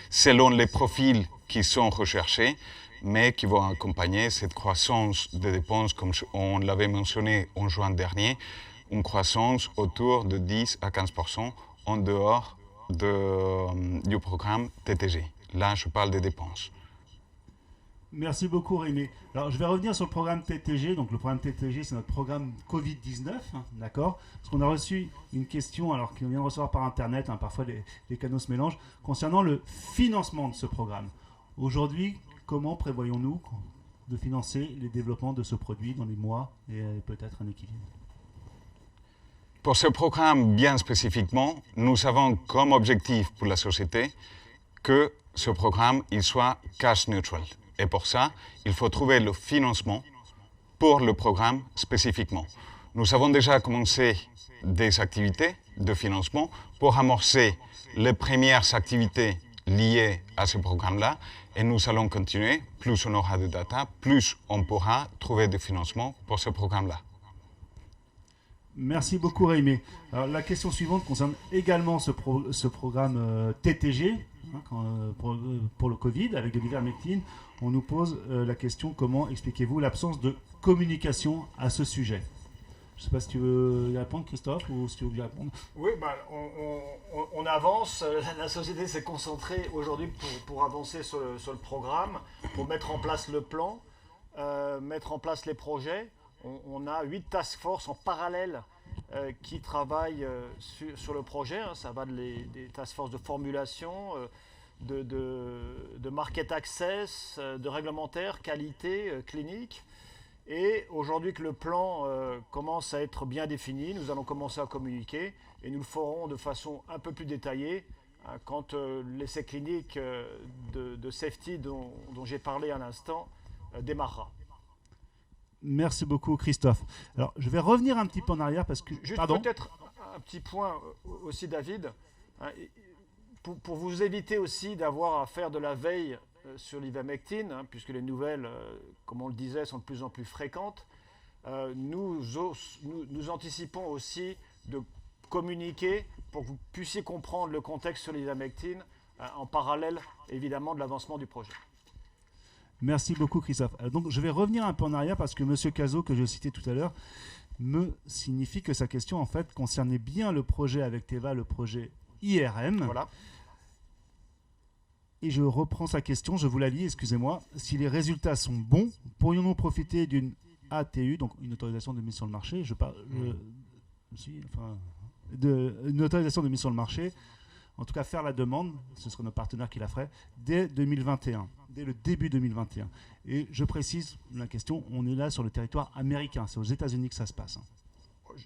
S3: selon les profils qui sont recherchés, mais qui vont accompagner cette croissance des dépenses, comme on l'avait mentionné en juin dernier, une croissance autour de 10 à 15% en dehors du programme TTG. Là, je parle des dépenses.
S1: Merci beaucoup Rémi. Alors je vais revenir sur le programme TTG. Donc le programme TTG, c'est notre programme Covid-19, d'accord? Parce qu'on a reçu une question, alors qu'on vient de recevoir par internet, parfois les canaux se mélangent, concernant le financement de ce programme. Aujourd'hui, comment prévoyons-nous de financer les développements de ce produit dans les mois et peut-être années qui viennent?
S3: Pour ce programme bien spécifiquement, nous avons comme objectif pour la société que ce programme il soit cash neutral. Et pour ça, il faut trouver le financement pour le programme spécifiquement. Nous avons déjà commencé des activités de financement pour amorcer les premières activités liées à ce programme-là. Et nous allons continuer. Plus on aura de data, plus on pourra trouver des financements pour ce programme-là.
S1: Merci beaucoup Rémi. Alors, la question suivante concerne également ce programme TTG, pour le Covid, avec de l'ivermectine. On nous pose la question, comment expliquez-vous l'absence de communication à ce sujet? Je ne sais pas si tu veux y répondre, Christophe, ou si tu veux y répondre.
S2: Oui, on avance. La société s'est concentrée aujourd'hui pour avancer sur le programme, pour mettre en place le plan, mettre en place les projets. On a 8 task force en parallèle qui travaillent sur le projet. Ça va des task force de formulation, de market access, de réglementaire, qualité, clinique. Et aujourd'hui que le plan commence à être bien défini, nous allons commencer à communiquer et nous le ferons de façon un peu plus détaillée quand l'essai clinique de safety dont j'ai parlé à l'instant démarrera.
S1: Merci beaucoup Christophe. Alors je vais revenir un petit peu en arrière parce que...
S2: Juste peut-être un petit point aussi David, pour vous éviter aussi d'avoir à faire de la veille sur l'ivermectine, puisque les nouvelles, comme on le disait, sont de plus en plus fréquentes, nous anticipons aussi de communiquer pour que vous puissiez comprendre le contexte sur l'ivermectine en parallèle évidemment de l'avancement du projet.
S1: Merci beaucoup Christophe. Donc je vais revenir un peu en arrière parce que M. Cazot, que je citais tout à l'heure, me signifie que sa question en fait concernait bien le projet avec Teva, le projet IRM.
S2: Voilà.
S1: Et je reprends sa question, je vous la lis, excusez-moi. Si les résultats sont bons, pourrions-nous profiter d'une ATU, donc une autorisation de mise sur le marché? une autorisation de mise sur le marché, en tout cas faire la demande, ce serait nos partenaires qui la feraient, dès 2021, dès le début 2021. Et je précise la question, on est là sur le territoire américain, c'est aux États-Unis que ça se passe.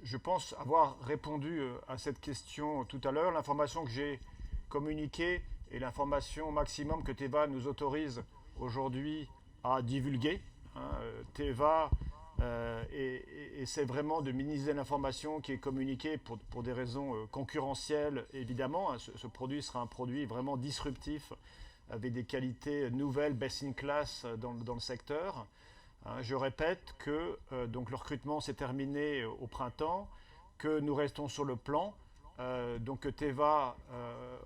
S2: Je pense avoir répondu à cette question tout à l'heure. L'information que j'ai communiquée est l'information maximum que Teva nous autorise aujourd'hui à divulguer. Teva essaie vraiment de minimiser l'information qui est communiquée pour des raisons concurrentielles, évidemment. Ce produit sera un produit vraiment disruptif avec des qualités nouvelles, best in class dans le secteur. Je répète que donc le recrutement s'est terminé au printemps, que nous restons sur le plan, donc que Teva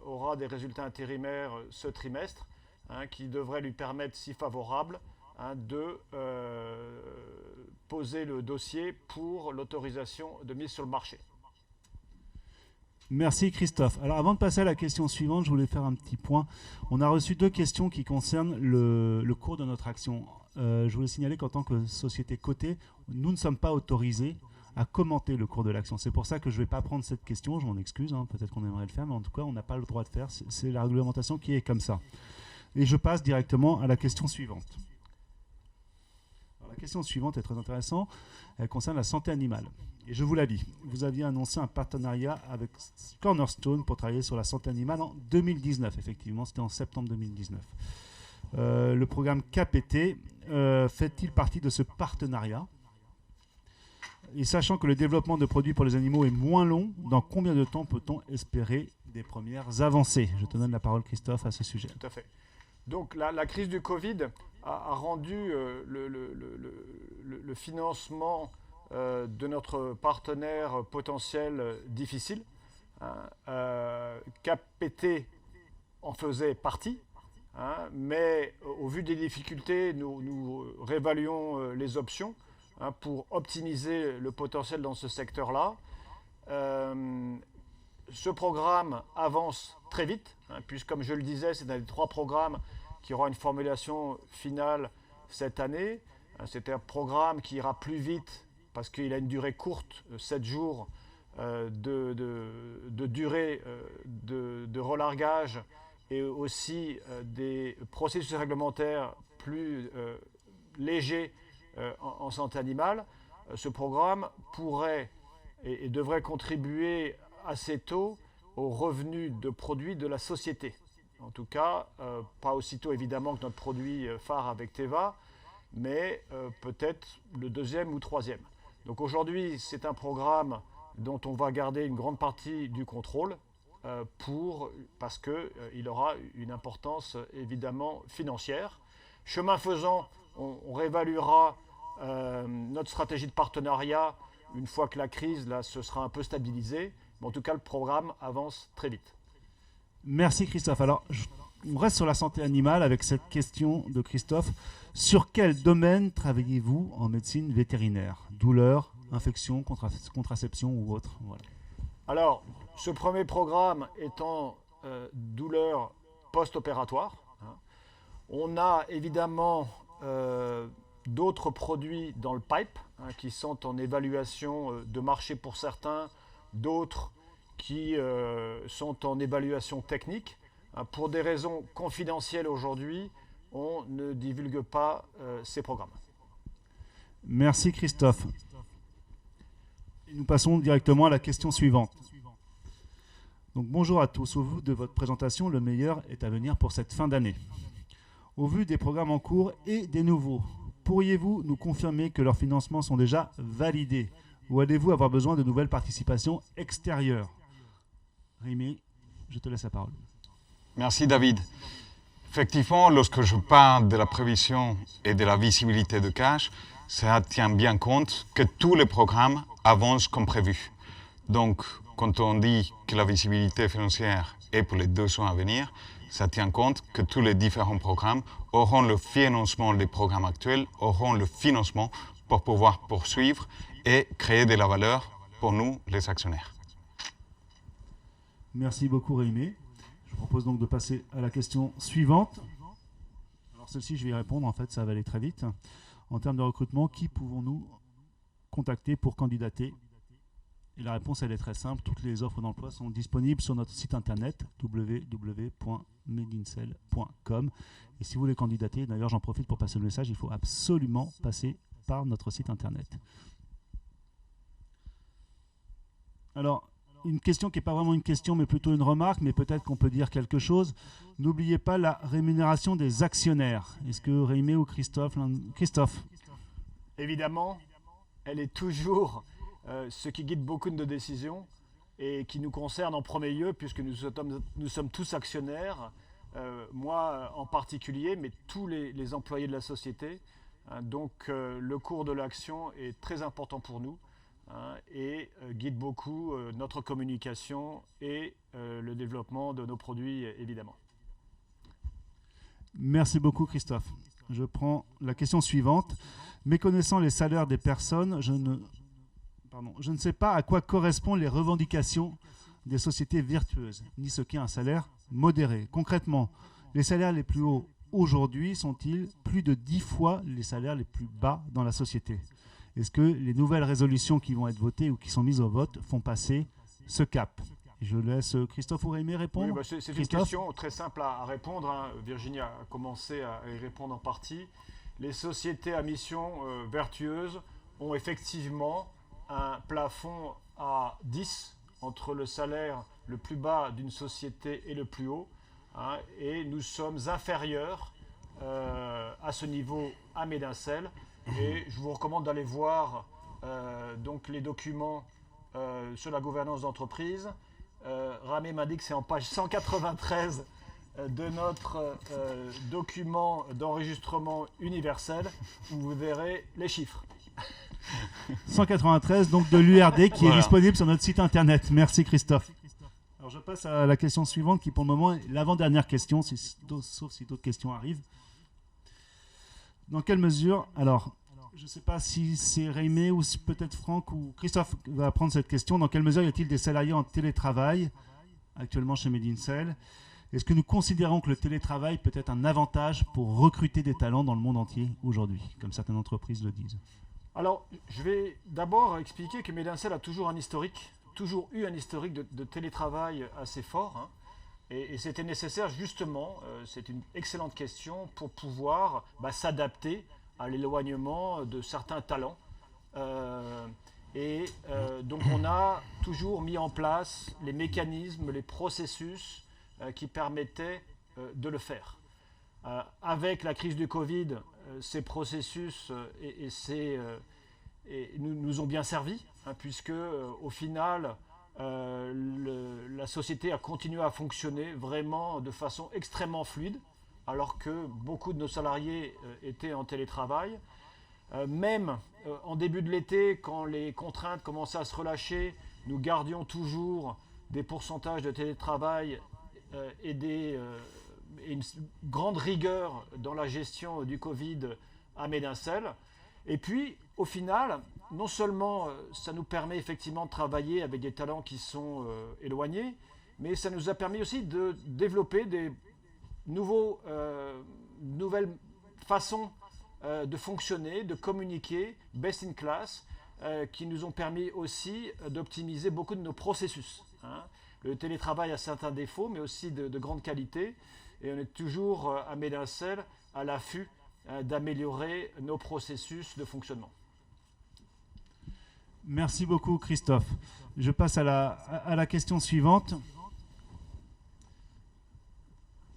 S2: aura des résultats intérimaires ce trimestre, qui devraient lui permettre, si favorable, de poser le dossier pour l'autorisation de mise sur le marché.
S1: Merci Christophe. Alors avant de passer à la question suivante, je voulais faire un petit point. On a reçu 2 questions qui concernent le cours de notre action. Je voulais signaler qu'en tant que société cotée, nous ne sommes pas autorisés à commenter le cours de l'action. C'est pour ça que je ne vais pas prendre cette question, je m'en excuse, peut-être qu'on aimerait le faire, mais en tout cas on n'a pas le droit de faire, c'est la réglementation qui est comme ça. Et je passe directement à la question suivante. Alors, la question suivante est très intéressante, elle concerne la santé animale. Et je vous la lis. Vous aviez annoncé un partenariat avec Cornerstone pour travailler sur la santé animale en 2019. Effectivement, c'était en septembre 2019. Le programme KPT fait-il partie de ce partenariat? Et sachant que le développement de produits pour les animaux est moins long, dans combien de temps peut-on espérer des premières avancées? Je te donne la parole, Christophe, à ce sujet.
S2: Tout à fait. Donc la crise du Covid a rendu le financement de notre partenaire potentiel difficile. KPT en faisait partie, mais au vu des difficultés, nous réévaluons les options pour optimiser le potentiel dans ce secteur-là. Ce programme avance très vite, puisque comme je le disais, c'est un des 3 programmes qui aura une formulation finale cette année. C'est un programme qui ira plus vite parce qu'il a une durée courte, 7 jours de durée de relargage et aussi des processus réglementaires plus légers en santé animale. Ce programme pourrait et devrait contribuer assez tôt aux revenus de produits de la société. En tout cas, pas aussitôt évidemment que notre produit phare avec Teva, mais peut-être le 2e ou 3e. Donc aujourd'hui, c'est un programme dont on va garder une grande partie du contrôle parce qu'il aura une importance évidemment financière. Chemin faisant, on réévaluera notre stratégie de partenariat une fois que la crise se sera un peu stabilisée. Mais en tout cas, le programme avance très vite.
S1: Merci Christophe. Alors, on reste sur la santé animale avec cette question de Christophe. Sur quel domaine travaillez-vous en médecine vétérinaire? Douleur, infection, contraception ou autre? Voilà.
S2: Alors, ce premier programme étant douleur post-opératoire. On a évidemment d'autres produits dans le pipe qui sont en évaluation de marché pour certains, d'autres qui sont en évaluation technique. Pour des raisons confidentielles aujourd'hui, on ne divulgue pas ces programmes.
S1: Merci Christophe. Et nous passons directement à la question suivante. Donc, bonjour à tous. Au vu de votre présentation, le meilleur est à venir pour cette fin d'année. Au vu des programmes en cours et des nouveaux, pourriez-vous nous confirmer que leurs financements sont déjà validés ou allez-vous avoir besoin de nouvelles participations extérieures? Rémi, je te laisse la parole.
S3: Merci David. Effectivement, lorsque je parle de la prévision et de la visibilité de cash, ça tient bien compte que tous les programmes avancent comme prévu. Donc, quand on dit que la visibilité financière est pour les 2 ans à venir, ça tient compte que tous les différents programmes auront le financement des programmes actuels, auront le financement pour pouvoir poursuivre et créer de la valeur pour nous, les actionnaires.
S1: Merci beaucoup Rémi. Je vous propose donc de passer à la question suivante. Alors celle-ci, je vais y répondre, en fait, ça va aller très vite. En termes de recrutement, qui pouvons-nous contacter pour candidater Et la réponse, elle est très simple. Toutes les offres d'emploi sont disponibles sur notre site internet www.medincell.com. Et si vous voulez candidater, d'ailleurs, j'en profite pour passer le message, il faut absolument passer par notre site internet. Alors, une question qui n'est pas vraiment une question, mais plutôt une remarque, mais peut-être qu'on peut dire quelque chose. N'oubliez pas la rémunération des actionnaires. Est-ce que Réimé ou Christophe Christophe.
S2: Évidemment, elle est toujours ce qui guide beaucoup de nos décisions et qui nous concerne en premier lieu, puisque nous sommes tous actionnaires, moi en particulier, mais tous les employés de la société. Donc le cours de l'action est très important pour nous et guide beaucoup notre communication et le développement de nos produits, évidemment.
S1: Merci beaucoup, Christophe. Je prends la question suivante. Méconnaissant les salaires des personnes, je ne sais pas à quoi correspondent les revendications des sociétés vertueuses, ni ce qu'est un salaire modéré. Concrètement, les salaires les plus hauts aujourd'hui sont-ils plus de 10 fois les salaires les plus bas dans la société? Est-ce que les nouvelles résolutions qui vont être votées ou qui sont mises au vote font passer ce cap? Je laisse Christophe ou Réimé répondre.
S2: Oui, c'est une question très simple à répondre. Virginie a commencé à y répondre en partie. Les sociétés à mission vertueuse ont effectivement un plafond à 10 entre le salaire le plus bas d'une société et le plus haut. Et nous sommes inférieurs à ce niveau à Medincell. Et je vous recommande d'aller voir donc les documents sur la gouvernance d'entreprise. Ramé m'a dit que c'est en page 193 de notre document d'enregistrement universel où vous verrez les chiffres.
S1: 193, donc de l'URD qui est disponible sur notre site internet. Merci Christophe. Alors je passe à la question suivante qui pour le moment est l'avant-dernière question, sauf si d'autres questions arrivent. Dans quelle mesure, alors je ne sais pas si c'est Réimé ou si peut-être Franck ou Christophe va prendre cette question, dans quelle mesure y a-t-il des salariés en télétravail actuellement chez Medincell? Est-ce que nous considérons que le télétravail peut être un avantage pour recruter des talents dans le monde entier aujourd'hui, comme certaines entreprises le disent?
S2: Alors, je vais d'abord expliquer que Medincell a toujours eu un historique de télétravail assez fort. Et c'était nécessaire justement, c'est une excellente question, pour pouvoir s'adapter à l'éloignement de certains talents. Donc on a toujours mis en place les mécanismes, les processus qui permettaient de le faire. Avec la crise du Covid, ces processus nous ont bien servi, puisque au final, la société a continué à fonctionner vraiment de façon extrêmement fluide, alors que beaucoup de nos salariés étaient en télétravail. Même en début de l'été, quand les contraintes commençaient à se relâcher, nous gardions toujours des pourcentages de télétravail et une grande rigueur dans la gestion du Covid à Medincell. Et puis, au final, non seulement ça nous permet effectivement de travailler avec des talents qui sont éloignés, mais ça nous a permis aussi de développer des nouvelles façons de fonctionner, de communiquer, best in class, qui nous ont permis aussi d'optimiser beaucoup de nos processus. Le télétravail a certains défauts, mais aussi de grande qualité, et on est toujours à Medincell à l'affût d'améliorer nos processus de fonctionnement.
S1: Merci beaucoup Christophe. Je passe à la question suivante.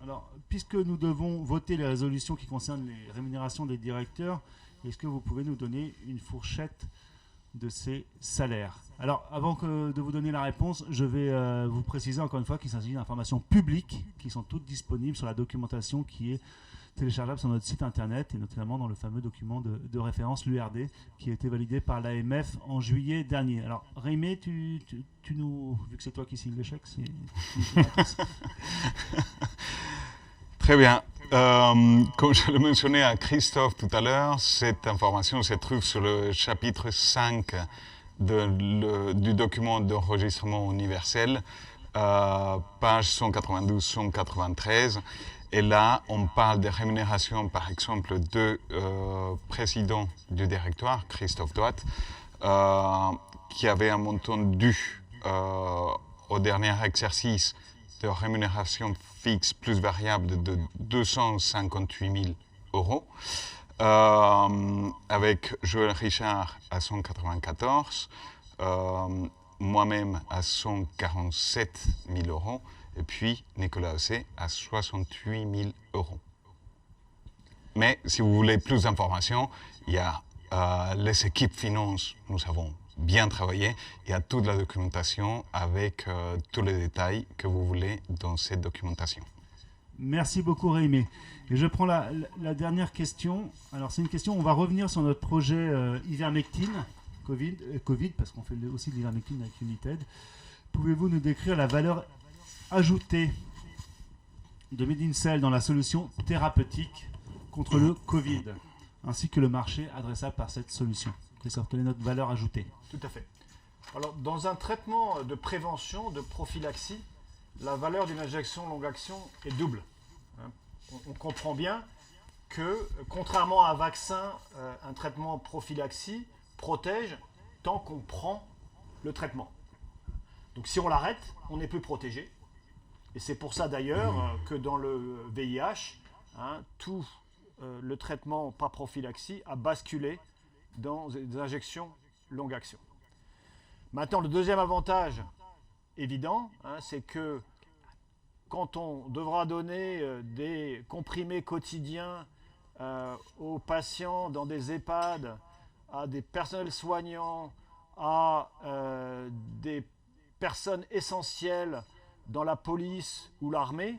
S1: Alors, puisque nous devons voter les résolutions qui concernent les rémunérations des directeurs, est-ce que vous pouvez nous donner une fourchette de ces salaires? Alors, avant de vous donner la réponse, je vais vous préciser encore une fois qu'il s'agit d'informations publiques qui sont toutes disponibles sur la documentation qui est téléchargeable sur notre site internet et notamment dans le fameux document de référence, l'URD, qui a été validé par l'AMF en juillet dernier. Alors, Réimé, tu nous, vu que c'est toi qui signe le chèque,
S3: Très bien. Comme je le mentionnais à Christophe tout à l'heure, cette information se trouve sur le chapitre 5 du document d'enregistrement universel, page 192-193. Et là, on parle des rémunérations, par exemple, de président du directoire, Christophe Douat, qui avait un montant dû au dernier exercice de rémunération fixe plus variable de 258 000 euros, avec Joël Richard à 194, moi-même à 147 000 euros, et puis Nicolas Hosset à 68 000 euros. Mais si vous voulez plus d'informations, il y a les équipes finances, nous avons bien travaillé, il y a toute la documentation avec tous les détails que vous voulez dans cette documentation.
S1: Merci beaucoup Rémi. Et je prends la dernière question. Alors c'est une question, on va revenir sur notre projet ivermectine, Covid, parce qu'on fait aussi de l'ivermectine avec United. Pouvez-vous nous décrire la valeur ajoutée de Medincell dans la solution thérapeutique contre le Covid, ainsi que le marché adressable par cette solution? Christophe, quelle est notre valeur ajoutée?
S2: Tout à fait. Alors, dans un traitement de prévention, de prophylaxie, la valeur d'une injection longue action est double. On comprend bien que, contrairement à un vaccin, un traitement prophylaxie protège tant qu'on prend le traitement. Donc si on l'arrête, on n'est plus protégé. Et c'est pour ça d'ailleurs que dans le VIH, tout le traitement par prophylaxie a basculé dans des injections longue action. Maintenant, le deuxième avantage évident, c'est que quand on devra donner des comprimés quotidiens aux patients dans des EHPAD, à des personnels soignants, à des personnes essentielles dans la police ou l'armée,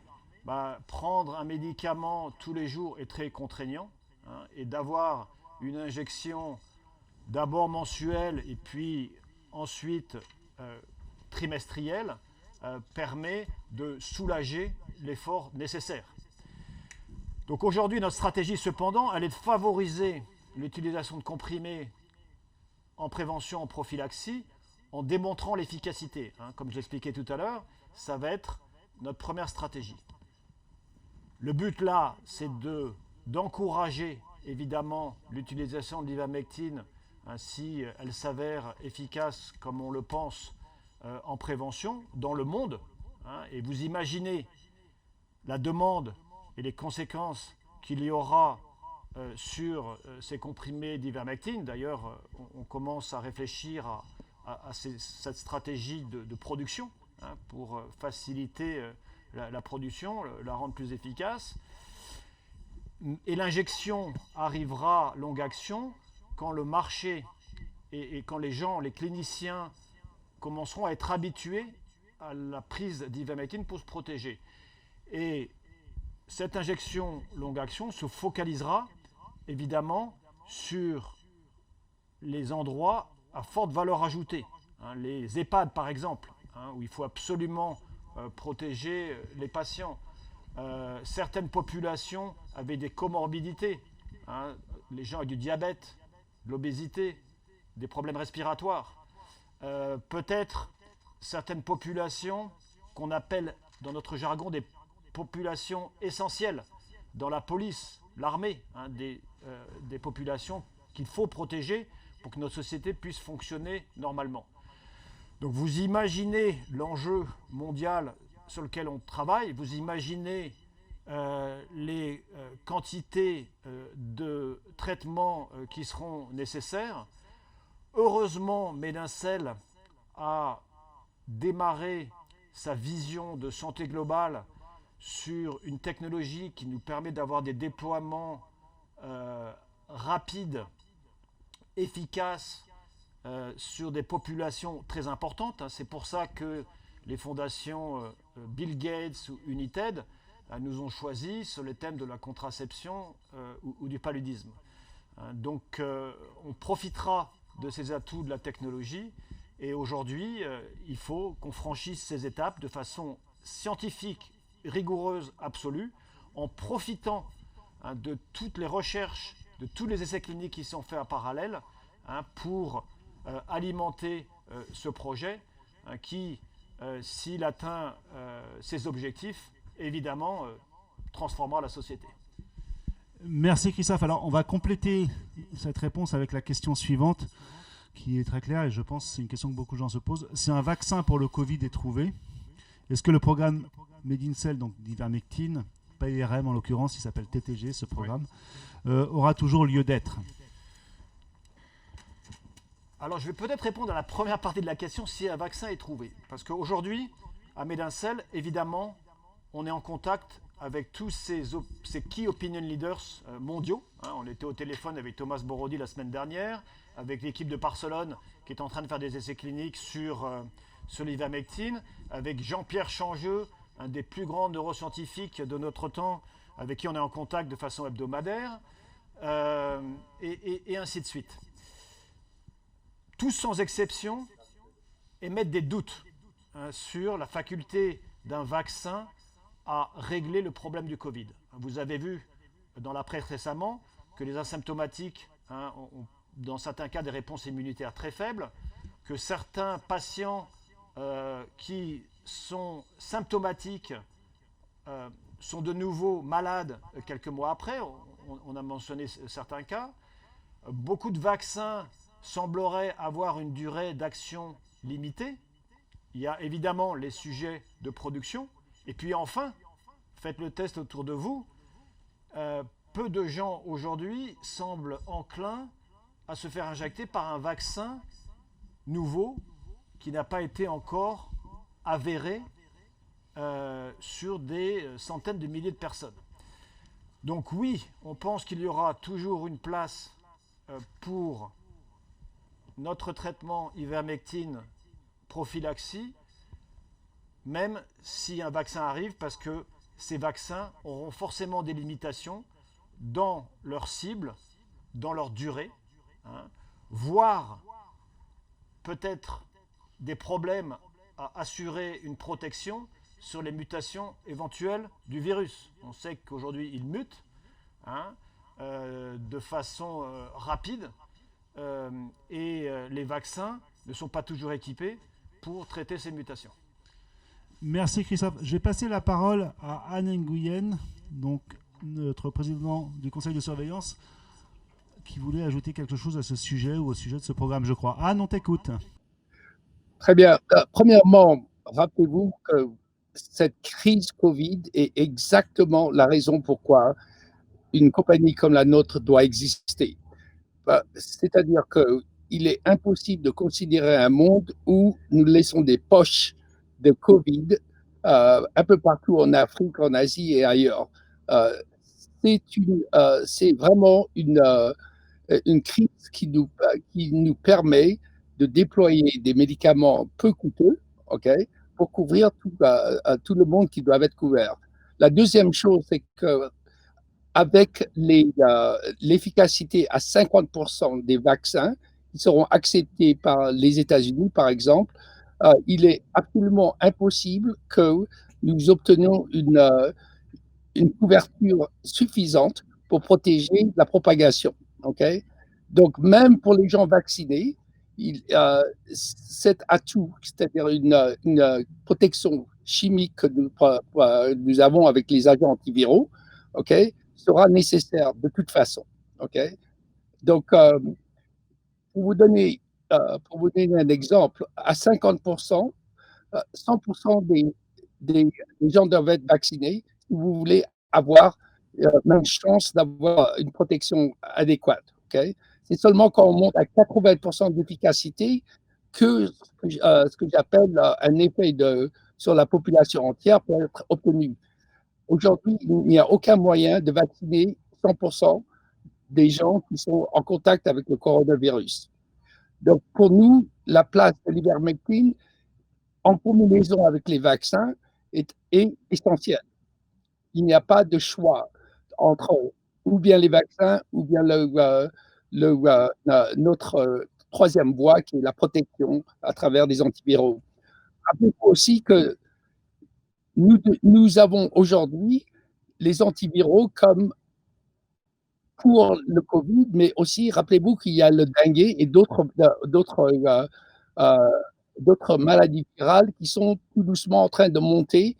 S2: prendre un médicament tous les jours est très contraignant, et d'avoir une injection d'abord mensuelle et puis ensuite trimestrielle permet de soulager l'effort nécessaire. Donc aujourd'hui, notre stratégie cependant, elle est de favoriser l'utilisation de comprimés en prévention, en prophylaxie, en démontrant l'efficacité. Comme je l'expliquais tout à l'heure, ça va être notre première stratégie. Le but là, c'est d'encourager évidemment l'utilisation de l'ivermectine si elle s'avère efficace comme on le pense en prévention dans le monde. Et vous imaginez la demande et les conséquences qu'il y aura sur ces comprimés d'ivermectine. D'ailleurs, on commence à réfléchir à cette stratégie de production pour faciliter la production, la rendre plus efficace. Et l'injection arrivera longue action quand le marché et quand les gens, les cliniciens, commenceront à être habitués à la prise d'ivermectine pour se protéger. Et cette injection longue action se focalisera évidemment sur les endroits à forte valeur ajoutée. Les EHPAD par exemple, où il faut absolument protéger les patients. Certaines populations avaient des comorbidités, les gens avec du diabète, de l'obésité, des problèmes respiratoires. Peut-être certaines populations qu'on appelle dans notre jargon des populations essentielles, dans la police, l'armée, des populations qu'il faut protéger pour que notre société puisse fonctionner normalement. Donc vous imaginez l'enjeu mondial sur lequel on travaille, vous imaginez les quantités de traitements qui seront nécessaires. Heureusement, Medincell a démarré sa vision de santé globale sur une technologie qui nous permet d'avoir des déploiements rapides, efficaces, sur des populations très importantes. C'est pour ça que les fondations Bill Gates ou United nous ont choisis sur les thèmes de la contraception ou du paludisme. Donc on profitera de ces atouts de la technologie et aujourd'hui il faut qu'on franchisse ces étapes de façon scientifique, rigoureuse, absolue, en profitant de toutes les recherches, de tous les essais cliniques qui sont faits en parallèle pour alimenter ce projet qui, s'il atteint ses objectifs, évidemment, transformera la société.
S1: Merci Christophe. Alors, on va compléter cette réponse avec la question suivante. qui est très claire et je pense que c'est une question que beaucoup de gens se posent. Si un vaccin pour le Covid est trouvé, est-ce que le programme Medincell, donc d'ivermectine, PIRM en l'occurrence, il s'appelle TTG ce programme, aura toujours lieu d'être?
S2: Alors, je vais peut-être répondre à la première partie de la question, si un vaccin est trouvé. Parce qu'aujourd'hui, à Medincell, évidemment, on est en contact avec tous ces key opinion leaders mondiaux. On était au téléphone avec Thomas Borodi la semaine dernière, avec l'équipe de Barcelone qui est en train de faire des essais cliniques sur l'ivermectine, avec Jean-Pierre Changeux, un des plus grands neuroscientifiques de notre temps, avec qui on est en contact de façon hebdomadaire, et ainsi de suite. Tous sans exception émettent des doutes sur la faculté d'un vaccin à régler le problème du Covid. Vous avez vu dans la presse récemment que les asymptomatiques ont dans certains cas des réponses immunitaires très faibles, que certains patients qui sont symptomatiques sont de nouveau malades quelques mois après. On a mentionné certains cas. Beaucoup de vaccins sembleraient avoir une durée d'action limitée. Il y a évidemment les sujets de production. Et puis enfin, faites le test autour de vous. Peu de gens aujourd'hui semblent enclins à se faire injecter par un vaccin nouveau qui n'a pas été encore avéré sur des centaines de milliers de personnes. Donc oui, on pense qu'il y aura toujours une place pour notre traitement ivermectine prophylaxie, même si un vaccin arrive, parce que ces vaccins auront forcément des limitations dans leur cible, dans leur durée, voire peut-être des problèmes à assurer une protection sur les mutations éventuelles du virus. On sait qu'aujourd'hui, il mute de façon rapide et les vaccins ne sont pas toujours équipés pour traiter ces mutations.
S1: Merci Christophe. Je vais passer la parole à Anne Nguyen, donc notre président du conseil de surveillance, qui voulait ajouter quelque chose à ce sujet ou au sujet de ce programme, je crois. Anne, on t'écoute.
S7: Très bien. Premièrement, rappelez-vous que cette crise Covid est exactement la raison pourquoi une compagnie comme la nôtre doit exister. C'est-à-dire qu'il est impossible de considérer un monde où nous laissons des poches de Covid un peu partout en Afrique, en Asie et ailleurs. C'est vraiment une crise qui nous permet de déployer des médicaments peu coûteux, pour couvrir tout le monde qui doit être couvert. La deuxième chose, c'est que avec l'efficacité à 50% des vaccins qui seront acceptés par les États-Unis, par exemple, il est absolument impossible que nous obtenions une couverture suffisante pour protéger la propagation. Donc, même pour les gens vaccinés, cet atout, c'est-à-dire une protection chimique que nous avons avec les agents antiviraux, sera nécessaire de toute façon. Donc, pour vous donner un exemple, à 50%, 100% des gens doivent être vaccinés si vous voulez avoir même chance d'avoir une protection adéquate. C'est seulement quand on monte à 80% d'efficacité que ce que j'appelle un effet sur la population entière peut être obtenu. Aujourd'hui, il n'y a aucun moyen de vacciner 100% des gens qui sont en contact avec le coronavirus. Donc, pour nous, la place de l'ivermectine en combinaison avec les vaccins est essentielle. Il n'y a pas de choix entre ou bien les vaccins ou bien notre troisième voie qui est la protection à travers des antiviraux. Rappelez-vous aussi que nous avons aujourd'hui les antiviraux comme pour le Covid, mais aussi, rappelez-vous qu'il y a le dengue et d'autres maladies virales qui sont tout doucement en train de monter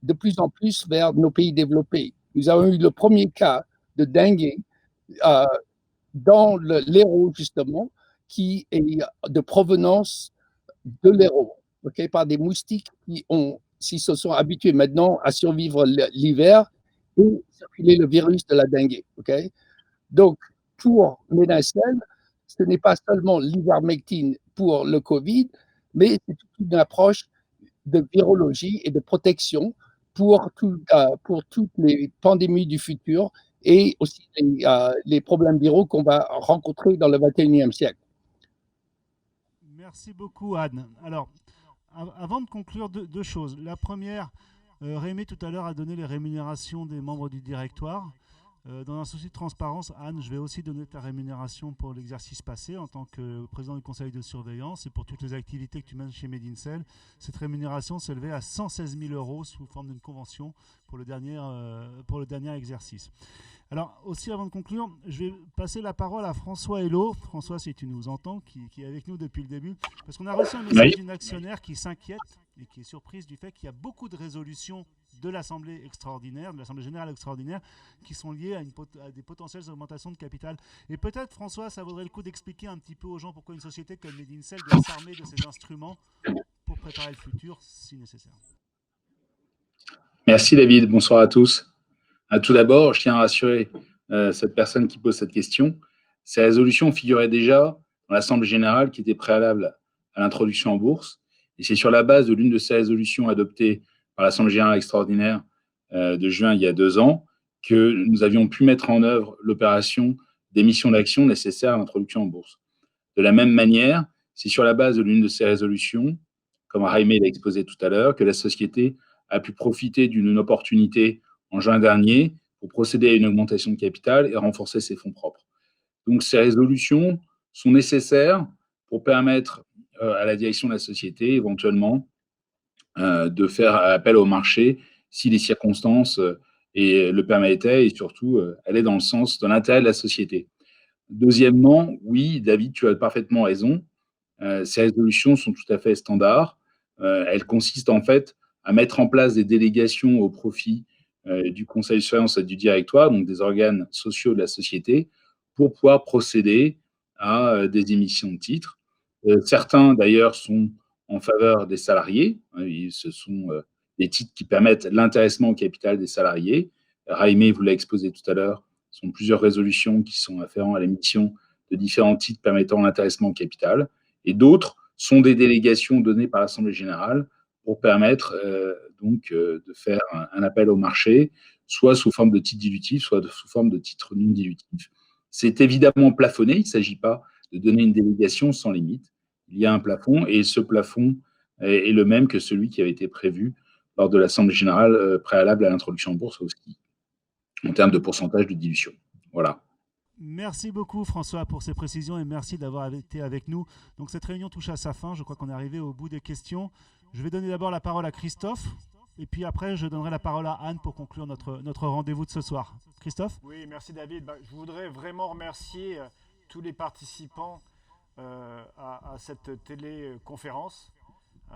S7: de plus en plus vers nos pays développés. Nous avons eu le premier cas de dengue dans l'Hérault, justement, qui est de provenance de l'Hérault, par des moustiques qui se sont habitués maintenant à survivre l'hiver et circuler le virus de la dengue. Donc, pour Médincell, ce n'est pas seulement l'ivermectine pour le Covid, mais c'est toute une approche de virologie et de protection pour toutes les pandémies du futur et aussi les problèmes viraux qu'on va rencontrer dans le 21e siècle.
S1: Merci beaucoup, Anne. Alors, avant de conclure, deux choses. La première, Rémi tout à l'heure a donné les rémunérations des membres du directoire. Dans un souci de transparence, Anne, je vais aussi donner ta rémunération pour l'exercice passé en tant que président du conseil de surveillance et pour toutes les activités que tu mènes chez Médincell. Cette rémunération s'élevait à 116 000 € sous forme d'une convention pour le dernier exercice. Alors aussi avant de conclure, je vais passer la parole à François Hello. François, si tu nous entends, qui est avec nous depuis le début, parce qu'on a reçu un message d'une actionnaire qui s'inquiète et qui est surprise du fait qu'il y a beaucoup de résolutions de l'Assemblée extraordinaire, de l'Assemblée générale extraordinaire, qui sont liées à des potentielles augmentations de capital. Et peut-être, François, ça vaudrait le coup d'expliquer un petit peu aux gens pourquoi une société comme Médincell doit s'armer de ces instruments pour préparer le futur, si nécessaire.
S8: Merci David, bonsoir à tous. Tout d'abord, je tiens à rassurer cette personne qui pose cette question. Ces résolutions figuraient déjà dans l'Assemblée générale qui était préalable à l'introduction en bourse. Et c'est sur la base de l'une de ces résolutions adoptées par l'Assemblée générale extraordinaire de juin il y a 2 ans que nous avions pu mettre en œuvre l'opération d'émission d'actions nécessaire à l'introduction en bourse. De la même manière, c'est sur la base de l'une de ces résolutions, comme Jaime l'a exposé tout à l'heure, que la société a pu profiter d'une opportunité en juin dernier pour procéder à une augmentation de capital et renforcer ses fonds propres. Donc ces résolutions sont nécessaires pour permettre à la direction de la société éventuellement de faire appel au marché si les circonstances le permettaient et surtout aller dans le sens de l'intérêt de la société. Deuxièmement, oui, David, tu as parfaitement raison. Ces résolutions sont tout à fait standards. Elles consistent en fait à mettre en place des délégations au profit du conseil de surveillance et du directoire, donc des organes sociaux de la société, pour pouvoir procéder à des émissions de titres. Certains, d'ailleurs, sont en faveur des salariés. Ce sont des titres qui permettent l'intéressement au capital des salariés. Jaime vous l'a exposé tout à l'heure. Ce sont plusieurs résolutions qui sont afférentes à l'émission de différents titres permettant l'intéressement au capital. Et d'autres sont des délégations données par l'Assemblée générale pour permettre de faire un appel au marché, soit sous forme de titres dilutifs, soit sous forme de titres non dilutifs. C'est évidemment plafonné. Il ne s'agit pas de donner une délégation sans limite. Il y a un plafond et ce plafond est le même que celui qui avait été prévu lors de l'Assemblée générale préalable à l'introduction en bourse aussi, en termes de pourcentage de dilution. Voilà.
S1: Merci beaucoup François pour ces précisions et merci d'avoir été avec nous. Donc cette réunion touche à sa fin, je crois qu'on est arrivé au bout des questions. Je vais donner d'abord la parole à Christophe et puis après je donnerai la parole à Anne pour conclure notre rendez-vous de ce soir. Christophe ?
S2: Oui, merci David. Je voudrais vraiment remercier tous les participants à cette téléconférence.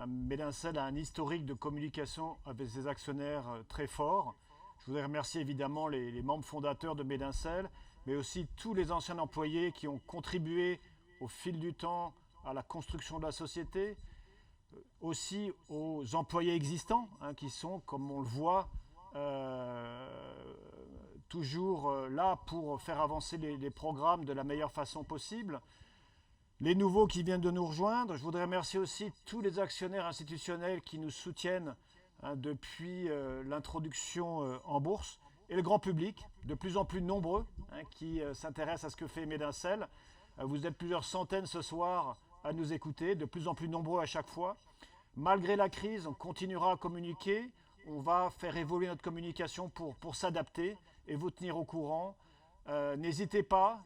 S2: Médincell a un historique de communication avec ses actionnaires très fort. Je voudrais remercier évidemment les membres fondateurs de Médincell, mais aussi tous les anciens employés qui ont contribué au fil du temps à la construction de la société, aussi aux employés existants qui sont, comme on le voit, toujours là pour faire avancer les programmes de la meilleure façon possible. Les nouveaux qui viennent de nous rejoindre, je voudrais remercier aussi tous les actionnaires institutionnels qui nous soutiennent depuis l'introduction en bourse et le grand public, de plus en plus nombreux, qui s'intéressent à ce que fait Médincell. Vous êtes plusieurs centaines ce soir à nous écouter, de plus en plus nombreux à chaque fois. Malgré la crise, on continuera à communiquer, on va faire évoluer notre communication pour s'adapter et vous tenir au courant. N'hésitez pas,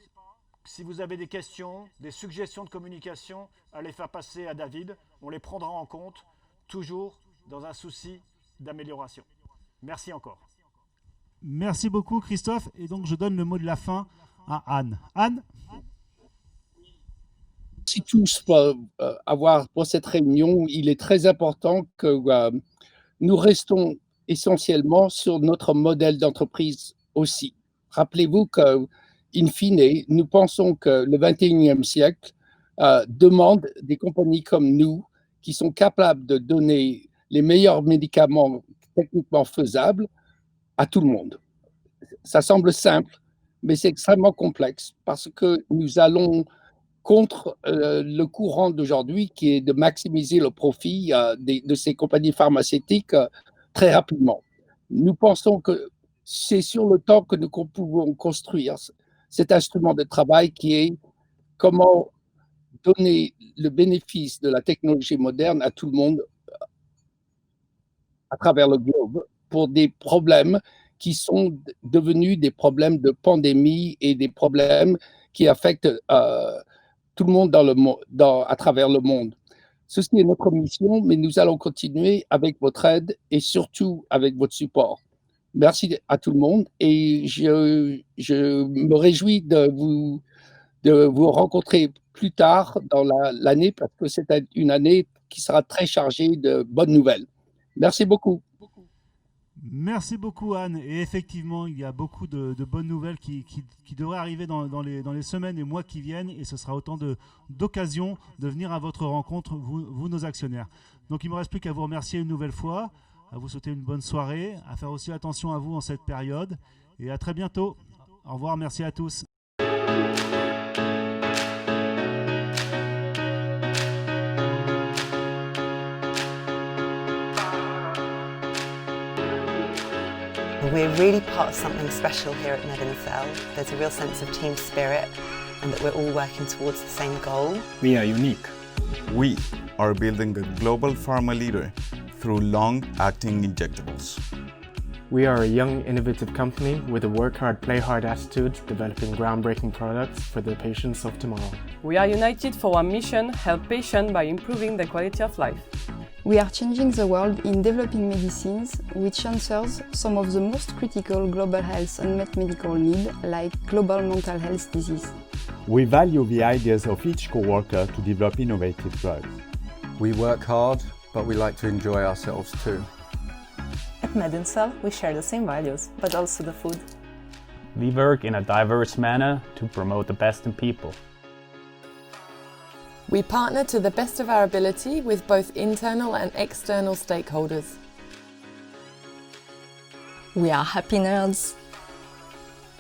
S2: si vous avez des questions, des suggestions de communication, à les faire passer à David. On les prendra en compte, toujours dans un souci d'amélioration. Merci encore.
S1: Merci beaucoup Christophe. Et donc je donne le mot de la fin à Anne. Anne ?
S7: Merci tous pour cette réunion. Il est très important que nous restons essentiellement sur notre modèle d'entreprise aussi. Rappelez-vous que, in fine, nous pensons que le 21e siècle demandent des compagnies comme nous qui sont capables de donner les meilleurs médicaments techniquement faisables à tout le monde. Ça semble simple, mais c'est extrêmement complexe parce que nous allons contre le courant d'aujourd'hui qui est de maximiser le profit de ces compagnies pharmaceutiques très rapidement. Nous pensons que c'est sur le temps que nous pouvons construire cet instrument de travail qui est comment donner le bénéfice de la technologie moderne à tout le monde à travers le globe pour des problèmes qui sont devenus des problèmes de pandémie et des problèmes qui affectent tout le monde à travers le monde. Ceci est notre mission, mais nous allons continuer avec votre aide et surtout avec votre support. Merci à tout le monde et je me réjouis de vous rencontrer plus tard dans l'année parce que c'est une année qui sera très chargée de bonnes nouvelles. Merci beaucoup.
S1: Merci beaucoup Anne. Et effectivement, il y a beaucoup de bonnes nouvelles qui devraient arriver dans les semaines et mois qui viennent et ce sera autant d'occasions de venir à votre rencontre, vous nos actionnaires. Donc il ne me reste plus qu'à vous remercier une nouvelle fois, à vous souhaiter une bonne soirée, à faire aussi attention à vous en cette période et à très bientôt. Au revoir, merci à tous.
S9: We're really part of something special here at MedinCell. There's a real sense of team spirit and that we're all working towards the same goal.
S10: We are unique.
S11: We are building a global pharma leader through long-acting injectables.
S10: We are a young, innovative company with a work hard, play hard attitude, developing groundbreaking products for the patients of tomorrow.
S12: We are united for our mission, help patients by improving their quality of life.
S13: We are changing the world in developing medicines which answers some of the most critical global health unmet medical needs, like global mental health disease.
S14: We value the ideas of each co-worker to develop innovative drugs.
S15: We work hard, but we like to enjoy ourselves too.
S16: At MedinCell, we share the same values, but also the food.
S17: We work in a diverse manner to promote the best in people.
S18: We partner to the best of our ability with both internal and external stakeholders.
S19: We are happy nerds.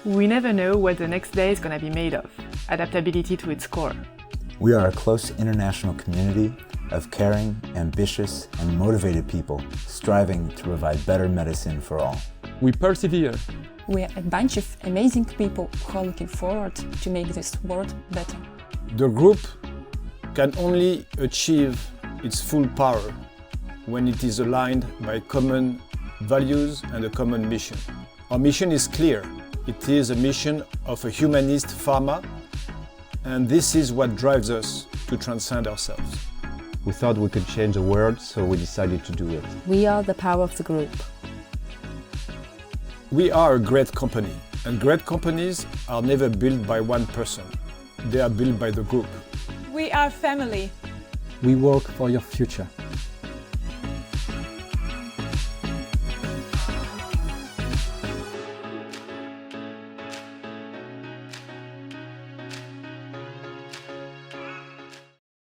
S20: We never know what the next day is going to be made of. Adaptability to its core.
S21: We are a close international community of caring, ambitious, and motivated people striving to provide better medicine for all.
S22: We persevere.
S13: We are a bunch of amazing people who are looking forward to make this world better.
S2: The group can only achieve its full power when it is aligned by common values and a common mission. Our mission is clear. It is a mission of a humanist pharma, and this is what drives us to transcend ourselves.
S14: We thought we could change the world, so we decided to do it.
S19: We are the power of the group.
S2: We are a great company, and great companies are never built by one person. They are built by the group.
S23: We are family.
S24: We work for your future.